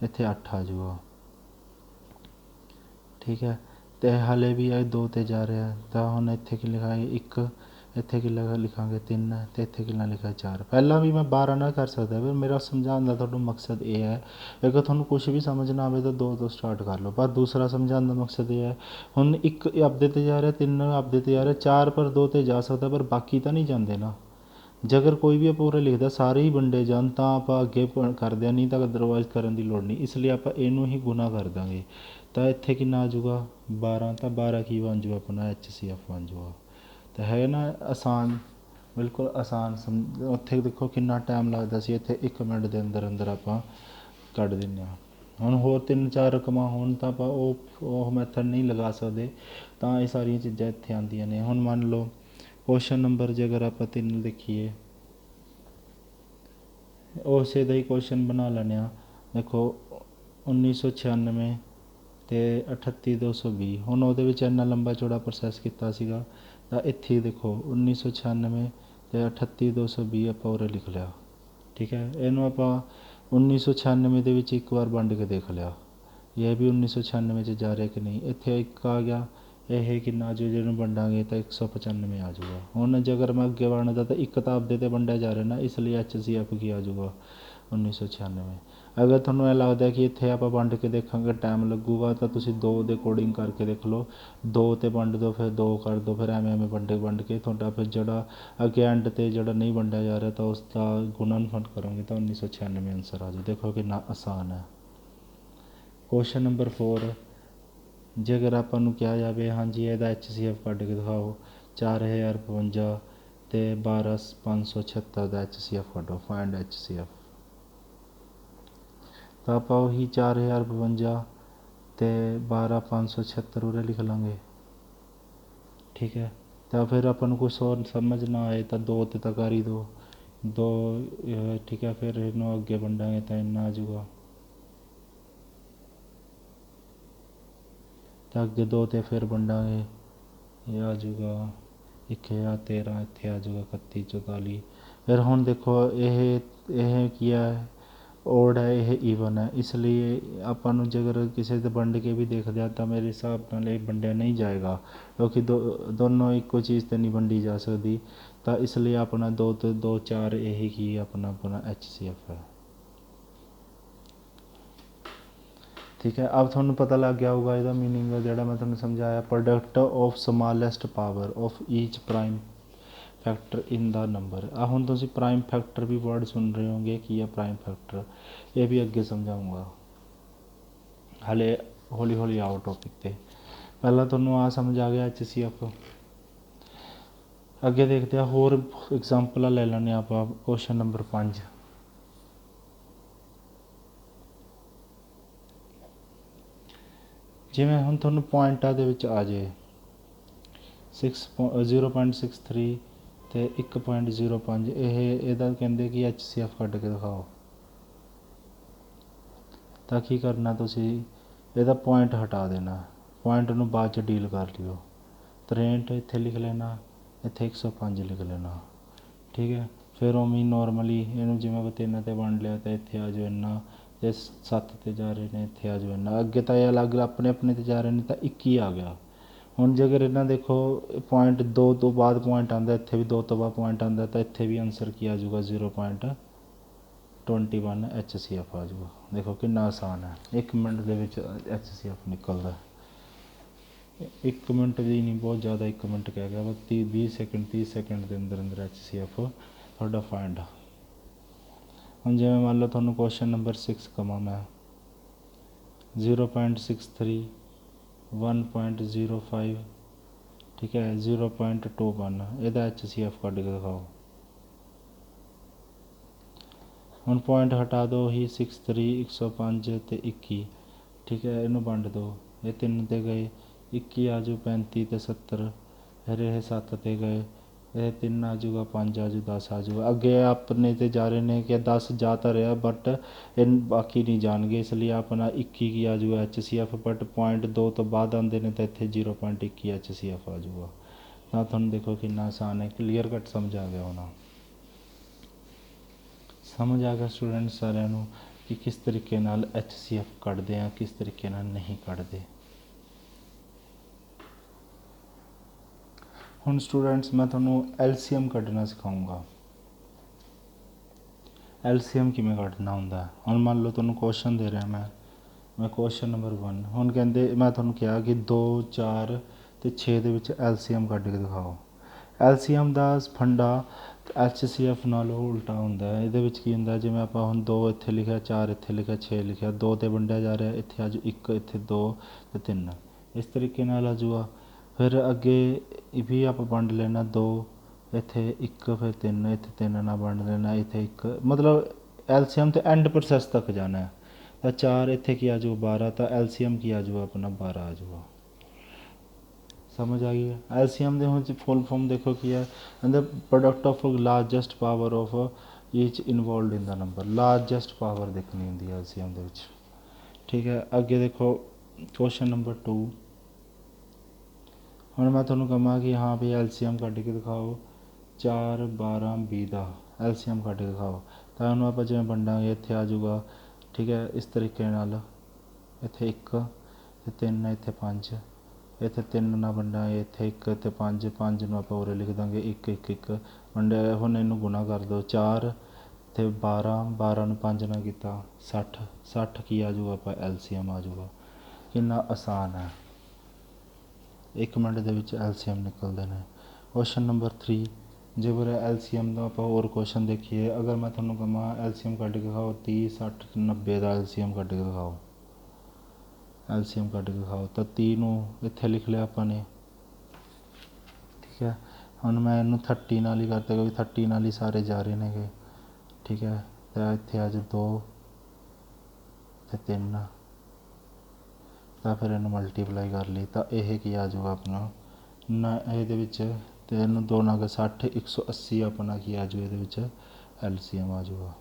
ਇੱਥੇ 8 ਆ ਜਾਊਗਾ, ਠੀਕ ਹੈ। ਅਤੇ ਹਾਲੇ ਵੀ ਇਹ 2 'ਤੇ ਜਾ ਰਿਹਾ, ਤਾਂ ਹੁਣ ਇੱਥੇ ਕੀ ਲਿਖਾਂਗੇ 1, ਇੱਥੇ ਕੀ ਲਿਖਾਂਗੇ 3 ਅਤੇ ਇੱਥੇ ਕਿੰਨਾ ਲਿਖਿਆ 4। ਪਹਿਲਾਂ ਵੀ ਮੈਂ 12 ਨਾਲ ਕਰ ਸਕਦਾ, ਪਰ ਮੇਰਾ ਸਮਝਾਉਣ ਦਾ ਤੁਹਾਨੂੰ ਮਕਸਦ ਇਹ ਹੈ, ਅਗਰ ਤੁਹਾਨੂੰ ਕੁਛ ਵੀ ਸਮਝ ਨਾ ਆਵੇ ਤਾਂ 2 ਤੋਂ ਸਟਾਰਟ ਕਰ ਲਓ। ਪਰ ਦੂਸਰਾ ਸਮਝਾਉਣ ਦਾ ਮਕਸਦ ਇਹ ਹੈ, ਹੁਣ 1 ਆਪਦੇ 'ਤੇ ਜਾ ਰਿਹਾ, 3 ਆਪਦੇ 'ਤੇ ਜਾ ਰਿਹਾ, 4 ਪਰ 2 'ਤੇ ਜਾ ਸਕਦਾ, ਪਰ ਬਾਕੀ ਤਾਂ ਨਹੀਂ ਜਾਂਦੇ ਨਾ। ਜੇਕਰ ਕੋਈ ਵੀ ਆਪਾਂ ਉਰੇ ਲਿਖਦਾ ਸਾਰੇ ਹੀ ਵੰਡੇ ਜਾਣ ਤਾਂ ਆਪਾਂ ਅੱਗੇ ਕਰਦੇ ਹਾਂ, ਨਹੀਂ ਤਾਂ ਅਦਰਵਾਈਜ਼ ਕਰਨ ਦੀ ਲੋੜ ਨਹੀਂ। ਇਸ ਲਈ ਆਪਾਂ ਇਹਨੂੰ ਹੀ ਗੁਣਾ ਕਰ ਦਾਂਗੇ। ਤਾਂ ਇੱਥੇ ਕਿੰਨਾ ਆ ਜਾਊਗਾ 12, ਤਾਂ 12 ਕੀ ਬਣ ਜਾਊ ਆਪਣਾ HCF ਬਣ ਜਾਊਗਾ। ਤਾਂ ਹੈ ਨਾ ਆਸਾਨ, ਬਿਲਕੁਲ ਆਸਾਨ। ਉੱਥੇ ਦੇਖੋ ਕਿੰਨਾ ਟਾਈਮ ਲੱਗਦਾ ਸੀ, ਇੱਥੇ 1 ਮਿੰਟ ਦੇ ਅੰਦਰ ਅੰਦਰ ਆਪਾਂ ਕੱਢ ਦਿੰਦੇ ਹਾਂ। ਹੁਣ ਹੋਰ 3-4 ਰਕਮਾਂ ਹੋਣ ਤਾਂ ਆਪਾਂ ਉਹ ਮੈਥਡ ਨਹੀਂ ਲਗਾ ਸਕਦੇ, ਤਾਂ ਇਹ ਸਾਰੀਆਂ ਚੀਜ਼ਾਂ ਇੱਥੇ ਆਉਂਦੀਆਂ ਨੇ। ਹੁਣ ਮੰਨ ਲਓ ਕੁਐਸਚਨ ਨੰਬਰ ਜੇਕਰ ਆਪਾਂ 3 ਦੇਖੀਏ, ਉਸੇ ਦਾ ਹੀ ਕੁਐਸਚਨ ਬਣਾ ਲੈਂਦੇ ਹਾਂ। ਦੇਖੋ 1996 ਅਤੇ 38220, ਹੁਣ ਉਹਦੇ ਵਿੱਚ ਇੰਨਾ ਲੰਬਾ ਚੌੜਾ ਪ੍ਰੋਸੈਸ ਕੀਤਾ ਸੀਗਾ। ਤਾਂ ਇੱਥੇ ਦੇਖੋ 1996 ਅਤੇ 38220 ਆਪਾਂ ਉਰੇ ਲਿਖ ਲਿਆ, ਠੀਕ ਹੈ। ਇਹਨੂੰ ਆਪਾਂ 1996 ਦੇ ਵਿੱਚ ਇੱਕ ਵਾਰ ਵੰਡ ਕੇ ਦੇਖ ਲਿਆ, ਇਹ ਵੀ 1996 'ਚ ਜਾ ਰਿਹਾ ਕਿ ਨਹੀਂ। ਇੱਥੇ 1 ਆ ਗਿਆ, ਇਹ ਕਿੰਨਾ ਆ ਜਾਊ, ਜਿਹਨੂੰ ਵੰਡਾਂਗੇ ਤਾਂ 195 ਆ ਜਾਊਗਾ। ਹੁਣ ਜੇਕਰ ਮੈਂ ਅੱਗੇ ਵੰਡਦਾ ਤਾਂ 1 ਤਾਂ ਆਪਦੇ 'ਤੇ ਵੰਡਿਆ ਜਾ ਰਿਹਾ ਨਾ, ਇਸ ਲਈ HCF ਕੀ ਆ ਜਾਊਗਾ 1996। ਅਗਰ ਤੁਹਾਨੂੰ ਇਹ ਲੱਗਦਾ ਕਿ ਇੱਥੇ ਆਪਾਂ ਵੰਡ ਕੇ ਦੇਖਾਂਗੇ ਟਾਈਮ ਲੱਗੂਗਾ, ਤਾਂ ਤੁਸੀਂ 2 ਦੇ ਅਕੋਰਡਿੰਗ ਕਰਕੇ ਦੇਖ ਲਓ। 2 'ਤੇ ਵੰਡ ਦਿਓ, ਫਿਰ 2 ਕਰ ਦਿਓ, ਫਿਰ ਐਵੇਂ ਵੰਡ ਕੇ ਤੁਹਾਡਾ ਫਿਰ ਜਿਹੜਾ ਅੱਗੇ ਐਂਡ 'ਤੇ ਜਿਹੜਾ ਨਹੀਂ ਵੰਡਿਆ ਜਾ ਰਿਹਾ ਤਾਂ ਉਸ ਦਾ ਗੁਣਨਫਲ ਕਰੋਗੇ ਤਾਂ 1996 ਆਨਸਰ ਆ ਜਾਊ। ਦੇਖੋ ਕਿੰਨਾ ਆਸਾਨ ਹੈ। ਕੁਐਸਚਨ ਨੰਬਰ 4, ਜੇਕਰ ਆਪਾਂ ਨੂੰ ਕਿਹਾ ਜਾਵੇ ਹਾਂਜੀ ਇਹਦਾ HCF ਕੱਢ ਕੇ ਦਿਖਾਓ, 4052 ਅਤੇ 12576 ਦਾ HCF ਕੱਢੋ, ਫਾਈਂਡ HCF। ਤਾਂ ਆਪਾਂ ਉਹੀ 4052 ਅਤੇ 12576 ਉਰੇ ਲਿਖ ਲਾਂਗੇ, ਠੀਕ ਹੈ। ਤਾਂ ਫਿਰ ਆਪਾਂ ਨੂੰ ਕੁਛ ਹੋਰ ਸਮਝ ਨਾ ਆਏ ਤਾਂ 2 'ਤੇ ਤਾਂ ਕਰ ਹੀ ਦਿਓ 2, ਠੀਕ ਹੈ। ਫਿਰ ਇਹਨੂੰ ਅੱਗੇ ਵੰਡਾਂਗੇ ਤਾਂ ਇੰਨਾ ਆ ਜਾਊਗਾ, ਤਾਂ ਅੱਗੇ 2 'ਤੇ ਫਿਰ ਵੰਡਾਂਗੇ, ਇਹ ਆ ਜਾਊਗਾ 1013, ਇੱਥੇ ਆ ਜਾਊਗਾ 3144। ਫਿਰ ਹੁਣ ਦੇਖੋ ਇਹ ਕੀ ਹੈ, ਓਡ ਹੈ, ਇਹ ਈਵਨ ਹੈ। ਇਸ ਲਈ ਆਪਾਂ ਨੂੰ ਜੇਕਰ ਕਿਸੇ ਦੇ ਵੰਡ ਕੇ ਵੀ ਦੇਖਦੇ ਹਾਂ ਤਾਂ ਮੇਰੇ ਹਿਸਾਬ ਨਾਲ ਇਹ ਵੰਡਿਆ ਨਹੀਂ ਜਾਏਗਾ, ਕਿਉਂਕਿ ਦੋਨੋਂ ਇੱਕੋ ਚੀਜ਼ 'ਤੇ ਨਹੀਂ ਵੰਡੀ ਜਾ ਸਕਦੀ। ਤਾਂ ਇਸ ਲਈ ਆਪਣਾ 2 ਤੋਂ 2 4 ਇਹੀ ਕੀ ਆਪਣਾ HCF ਹੈ, ਠੀਕ ਹੈ। अब ਤੁਹਾਨੂੰ ਪਤਾ ਲੱਗ ਗਿਆ ਹੋਊਗਾ ਇਹਦਾ ਮੀਨਿੰਗ ਜਿਹੜਾ ਮੈਂ ਤੁਹਾਨੂੰ ਸਮਝਾਇਆ, product of smallest power of each prime factor in the number. ਹੁਣ ਤੁਸੀਂ ਪ੍ਰਾਈਮ ਫੈਕਟਰ ਵੀ ਵਰਡ ਸੁਣ ਰਹੇ ਹੋਗੇ, ਕੀ ਹੈ ਪ੍ਰਾਈਮ ਫੈਕਟਰ, ਇਹ ਵੀ ਅੱਗੇ ਸਮਝਾਊਂਗਾ, ਹਾਲੇ ਹੌਲੀ ਹੌਲੀ ਆਓ ਟੋਪਿਕ 'ਤੇ। ਪਹਿਲਾਂ ਤੁਹਾਨੂੰ ਆ ਸਮਝ ਆ ਗਿਆ HCF। ਅੱਗੇ ਦੇਖਦੇ ਹਾਂ ਹੋਰ ਐਗਜ਼ਾਮਪਲਾਂ ਲੈ ਲੈਂਦੇ ਹਾਂ ਆਪਾਂ। ਕੁਐਸਚਨ ਨੰਬਰ 5, ਜਿਵੇਂ ਹੁਣ ਤੁਹਾਨੂੰ ਪੁਆਇੰਟਾਂ ਦੇ ਵਿੱਚ ਆ ਜੇ 0.63 ਅਤੇ 1.05, ਇਹਦਾ ਕਹਿੰਦੇ ਕਿ HCF ਕੱਢ ਕੇ ਦਿਖਾਓ। ਤਾਂ ਕੀ ਕਰਨਾ ਤੁਸੀਂ, ਇਹਦਾ ਪੁਆਇੰਟ ਹਟਾ ਦੇਣਾ, ਪੁਆਇੰਟ ਨੂੰ ਬਾਅਦ 'ਚ ਡੀਲ ਕਰ ਲਿਓ। 63 ਇੱਥੇ ਲਿਖ ਲੈਣਾ, ਇੱਥੇ 105 ਲਿਖ ਲੈਣਾ, ਠੀਕ ਹੈ। ਫਿਰ ਉਵੇਂ ਨੋਰਮਲੀ ਇਹਨੂੰ ਜਿਵੇਂ ਆਪਾਂ 3 'ਤੇ ਵੰਡ ਲਿਆ ਤਾਂ ਇੱਥੇ ਆ ਜਾਓ ਇੰਨਾ, ਜੇ 7 'ਤੇ ਜਾ ਰਹੇ ਨੇ ਇੱਥੇ ਆ ਜਾਓ ਇੰਨਾ। ਅੱਗੇ ਤਾਂ ਇਹ ਅਲੱਗ ਆਪਣੇ 'ਤੇ ਜਾ ਰਹੇ ਨੇ ਤਾਂ 21 ਆ ਗਿਆ। ਹੁਣ ਜੇਕਰ ਇਹਨਾਂ ਦੇਖੋ ਪੁਆਇੰਟ 2 ਤੋਂ ਬਾਅਦ ਪੁਆਇੰਟ ਆਉਂਦਾ, ਇੱਥੇ ਵੀ 2 ਤੋਂ ਬਾਅਦ ਪੁਆਇੰਟ ਆਉਂਦਾ, ਤਾਂ ਇੱਥੇ ਵੀ ਆਨਸਰ ਕੀ ਆ ਜਾਊਗਾ 0.21 HCF ਆ ਜਾਊਗਾ। ਦੇਖੋ ਕਿੰਨਾ ਆਸਾਨ ਹੈ, 1 ਮਿੰਟ ਦੇ ਵਿੱਚ HCF ਨਿਕਲਦਾ। 1 ਮਿੰਟ ਵੀ ਨਹੀਂ, ਬਹੁਤ ਜ਼ਿਆਦਾ 1 ਮਿੰਟ ਕਹਿ ਗਿਆ, 20 ਸੈਕਿੰਡ 30 ਸੈਕਿੰਡ ਦੇ ਅੰਦਰ ਅੰਦਰ HCF ਤੁਹਾਡਾ ਫਾਈਂਡ। ਹੁਣ ਜਿਵੇਂ ਮੰਨ ਲਓ ਤੁਹਾਨੂੰ ਕੁਐਸਚਨ ਨੰਬਰ 6 ਕਵਾਂ ਮੈਂ, 0.63 1.05, ਠੀਕ ਹੈ, 0.21, ਇਹਦਾ HCF ਕੱਢ ਕੇ ਦਿਖਾਓ। ਹੁਣ ਪੁਆਇੰਟ ਹਟਾ ਦਿਓ ਹੀ 63 105 ਅਤੇ 21, ਠੀਕ ਹੈ, ਇਹਨੂੰ ਵੰਡ ਦਿਓ, ਇਹ 3 'ਤੇ ਗਏ 21 ਆ ਜਾਊ, 35 ਅਤੇ 70, ਫਿਰ ਇਹ 7 'ਤੇ ਗਏ, ਇਹ 3 ਆ ਜਾਊਗਾ, 5 ਆ ਜਾਊ, 10 ਆ ਜਾਊਗਾ। ਅੱਗੇ ਆਪਣੇ 'ਤੇ ਜਾ ਰਹੇ ਨੇ ਕਿ 10 ਜਾ ਤਾਂ ਰਿਹਾ ਬਟ ਇਹ ਬਾਕੀ ਨਹੀਂ ਜਾਣਗੇ, ਇਸ ਲਈ ਆਪਣਾ 21 ਕੀ ਆ ਜਾਊਗਾ HCF, ਬਟ ਪੁਆਇੰਟ 2 ਤੋਂ ਬਾਅਦ ਆਉਂਦੇ ਨੇ ਤਾਂ ਇੱਥੇ 0.21 HCF ਆ ਜਾਊਗਾ। ਤਾਂ ਤੁਹਾਨੂੰ ਦੇਖੋ ਕਿੰਨਾ ਆਸਾਨ ਹੈ, ਕਲੀਅਰ ਕੱਟ ਸਮਝ ਆ ਗਿਆ ਹੋਣਾ। ਸਮਝ ਆ ਗਿਆ ਸਟੂਡੈਂਟਸ ਸਾਰਿਆਂ ਨੂੰ ਕਿ ਕਿਸ ਤਰੀਕੇ ਨਾਲ HCF ਕੱਢਦੇ ਆ, ਕਿਸ ਤਰੀਕੇ ਨਾਲ ਨਹੀਂ ਕੱਢਦੇ। ਹੁਣ ਸਟੂਡੈਂਟਸ ਮੈਂ ਤੁਹਾਨੂੰ LCM ਕੱਢਣਾ ਸਿਖਾਊਂਗਾ। LCM ਕਿਵੇਂ ਕੱਢਣਾ ਹੁੰਦਾ। ਹੁਣ ਮੰਨ ਲਓ ਤੁਹਾਨੂੰ ਕੁਐਸਚਨ ਦੇ ਰਿਹਾ ਮੈਂ ਕੁਐਸਚਨ ਨੰਬਰ 1, ਹੁਣ ਕਹਿੰਦੇ ਮੈਂ ਤੁਹਾਨੂੰ ਕਿਹਾ ਕਿ 2 4 ਅਤੇ 6 ਦੇ ਵਿੱਚ LCM ਕੱਢ ਕੇ ਦਿਖਾਓ। LCM ਦਾ ਫੰਡਾ HCF ਨਾਲੋਂ ਉਲਟਾ ਹੁੰਦਾ ਹੈ। ਇਹਦੇ ਵਿੱਚ ਕੀ ਹੁੰਦਾ, ਜਿਵੇਂ ਆਪਾਂ ਹੁਣ 2 ਇੱਥੇ ਲਿਖਿਆ, 4 ਇੱਥੇ ਲਿਖਿਆ, 6 ਲਿਖਿਆ, 2 'ਤੇ ਵੰਡਿਆ ਜਾ ਰਿਹਾ, ਇੱਥੇ ਆ ਜਾਊ 1, ਇੱਥੇ 2 ਅਤੇ 3, ਇਸ ਤਰੀਕੇ ਨਾਲ ਆ ਜਾਊਗਾ। ਫਿਰ ਅੱਗੇ ਵੀ ਆਪਾਂ ਵੰਡ ਲੈਣਾ 2, ਇੱਥੇ 1, ਫਿਰ 3, ਇੱਥੇ 3 ਨਾਲ ਵੰਡ ਲੈਣਾ, ਇੱਥੇ 1, ਮਤਲਬ LCM 'ਤੇ ਐਂਡ ਪ੍ਰੋਸੈਸ ਤੱਕ ਜਾਣਾ। ਤਾਂ 4 ਇੱਥੇ ਕੀ ਆ ਜਾਊ 12, ਤਾਂ LCM ਕੀ ਆ ਜਾਊਗਾ ਆਪਣਾ 12 ਆ ਜਾਊਗਾ। ਸਮਝ ਆ ਗਈ ਹੈ। LCM ਦੇ ਹੁਣ ਫੁੱਲ ਫਾਰਮ ਦੇਖੋ ਕੀ ਹੈ, ਇਹਦਾ product of largest power of each involved in the number, largest power ਦੇਖਣੀ ਹੁੰਦੀ ਹੈ LCM ਦੇ ਵਿੱਚ, ਠੀਕ ਹੈ। ਅੱਗੇ ਦੇਖੋ ਕੁਐਸਚਨ ਨੰਬਰ 2, ਹੁਣ ਮੈਂ ਤੁਹਾਨੂੰ ਕਹਾਂ ਕਿ ਹਾਂ ਵੀ LCM ਕੱਢ ਕੇ ਦਿਖਾਓ 4 12 20 ਦਾ LCM ਕੱਢ ਕੇ ਦਿਖਾਓ। ਤਾਂ ਉਹਨੂੰ ਆਪਾਂ ਜਿਵੇਂ ਵੰਡਾਂਗੇ, ਇੱਥੇ ਆ ਜਾਊਗਾ, ਠੀਕ ਹੈ, ਇਸ ਤਰੀਕੇ ਨਾਲ, ਇੱਥੇ 1 ਅਤੇ 3, ਇੱਥੇ 5, ਇੱਥੇ 3 ਨਾਲ ਵੰਡਾਂਗੇ, ਇੱਥੇ 1 ਅਤੇ 5, 5 ਨੂੰ ਆਪਾਂ ਉਰੇ ਲਿਖ ਦਾਂਗੇ 1 1 1 ਵੰਡਿਆ। ਹੁਣ ਇਹਨੂੰ ਗੁਣਾ ਕਰ ਦਿਓ, 4 ਅਤੇ 12, 12 ਨੂੰ 5 ਨਾਲ ਕੀਤਾ 60, 60 ਕੀ ਆ ਜਾਊਗਾ ਆਪਾਂ LCM ਆ ਜਾਊਗਾ। ਕਿੰਨਾ ਆਸਾਨ ਹੈ, 1 ਮਿੰਟ ਦੇ ਵਿੱਚ LCM ਨਿਕਲਦੇ ਨੇ। ਕੁਐਸਚਨ ਨੰਬਰ 3, ਜੇਕਰ LCM ਦਾ ਆਪਾਂ ਹੋਰ ਕੁਐਸਚਨ ਦੇਖੀਏ, ਅਗਰ ਮੈਂ ਤੁਹਾਨੂੰ ਕਹਾਂ LCM ਕੱਢ ਕੇ ਦਿਖਾਓ 30 60 90 ਦਾ LCM ਕੱਢ ਕੇ ਦਿਖਾਓ, LCM ਕੱਢ ਕੇ ਦਿਖਾਓ, ਤਾਂ 30 ਨੂੰ ਇੱਥੇ ਲਿਖ ਲਿਆ ਆਪਾਂ ਨੇ, ਠੀਕ ਹੈ। ਹੁਣ ਮੈਂ ਇਹਨੂੰ 30 ਨਾਲ ਹੀ ਕਰਤਾ ਕਿਉਂਕਿ 30 ਨਾਲ ਹੀ ਸਾਰੇ ਜਾ ਰਹੇ ਨੇਗੇ, ਠੀਕ ਹੈ। ਤਾਂ ਇੱਥੇ ਆ ਜਾਓ 2 ਅਤੇ 3, ਤਾਂ ਫਿਰ ਇਹਨੂੰ ਮਲਟੀਪਲਾਈ ਕਰ ਲਈ, ਤਾਂ ਇਹ ਕੀ ਆ ਜਾਊਗਾ ਆਪਣਾ ਨਾ ਇਹਦੇ ਵਿੱਚ, ਅਤੇ ਇਹਨੂੰ 2 ਨਾਲ 60 180 ਆਪਣਾ ਕੀ ਆ ਜਾਊ ਇਹਦੇ ਵਿੱਚ LCM ਆ ਜਾਊਗਾ।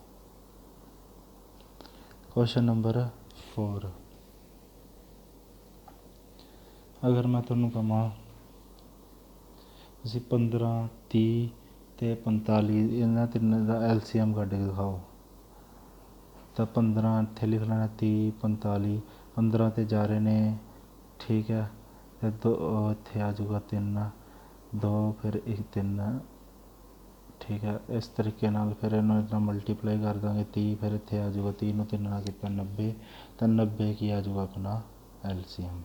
ਕੁਐਸਚਨ ਨੰਬਰ 4, ਅਗਰ ਮੈਂ ਤੁਹਾਨੂੰ ਕਹਾਂ ਤੁਸੀਂ 15 30 ਅਤੇ 45 ਇਹਨਾਂ ਤਿੰਨਾਂ ਦਾ LCM ਕੱਢ ਕੇ ਦਿਖਾਓ। ਤਾਂ 15 ਇੱਥੇ ਲਿਖ ਲੈਣਾ, 30 45, 15 'ਤੇ ਜਾ ਰਹੇ ਨੇ, ਠੀਕ ਹੈ, ਅਤੇ 2 ਇੱਥੇ ਆ ਜਾਊਗਾ 3 2, ਫਿਰ 1 3, ਠੀਕ ਹੈ। ਇਸ ਤਰੀਕੇ ਨਾਲ ਫਿਰ ਇਹਨੂੰ ਇੱਦਾਂ ਮਲਟੀਪਲਾਈ ਕਰ ਦਾਂਗੇ 30, ਫਿਰ ਇੱਥੇ ਆ ਜਾਊਗਾ 30 ਨੂੰ 3 ਨਾਲ ਕੀਤਾ 90, ਤਾਂ 90 ਕੀ ਆ ਜਾਊਗਾ ਆਪਣਾ LCM,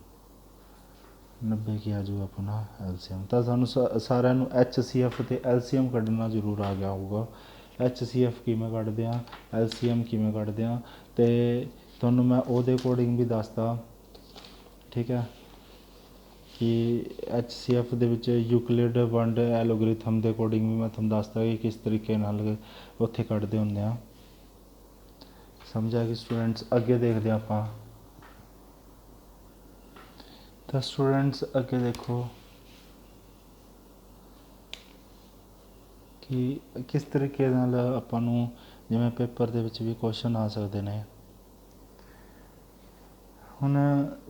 90 ਕੀ ਆ ਜਾਊਗਾ ਆਪਣਾ LCM। ਤਾਂ ਸਾਨੂੰ ਸਾਰਿਆਂ ਨੂੰ HCF ਅਤੇ LCM ਕੱਢਣਾ ਜ਼ਰੂਰ ਆ ਗਿਆ ਹੋਊਗਾ। HCF ਕਿਵੇਂ ਕੱਢਦੇ ਹਾਂ, LCM ਕਿਵੇਂ ਕੱਢਦੇ ਹਾਂ, ਅਤੇ ਤੁਹਾਨੂੰ ਮੈਂ ਉਹਦੇ ਅਕੋਰਡਿੰਗ ਵੀ ਦੱਸਦਾ, ਠੀਕ ਹੈ, कि HCF ਦੇ ਵਿੱਚ ਯੂਕਲਿਡ ਵੰਡ ਐਲੋਗਰਿਥਮ ਦੇ ਅਕੋਰਡਿੰਗ ਵੀ ਮੈਂ ਤੁਹਾਨੂੰ ਦੱਸਦਾ ਕਿ ਕਿਸ ਤਰੀਕੇ ਨਾਲ ਉੱਥੇ ਕੱਢਦੇ ਹੁੰਦੇ ਆ। ਸਮਝ ਆ ਗਈ ਸਟੂਡੈਂਟਸ? ਅੱਗੇ ਦੇਖਦੇ ਆਪਾਂ। ਤਾਂ ਸਟੂਡੈਂਟਸ ਅੱਗੇ ਦੇਖੋ ਕਿ ਕਿਸ ਤਰੀਕੇ ਨਾਲ ਆਪਾਂ ਨੂੰ ਜਿਵੇਂ ਪੇਪਰ ਦੇ ਵਿੱਚ ਵੀ ਕੁਐਸਚਨ ਆ ਸਕਦੇ ਨੇ। ਹੁਣ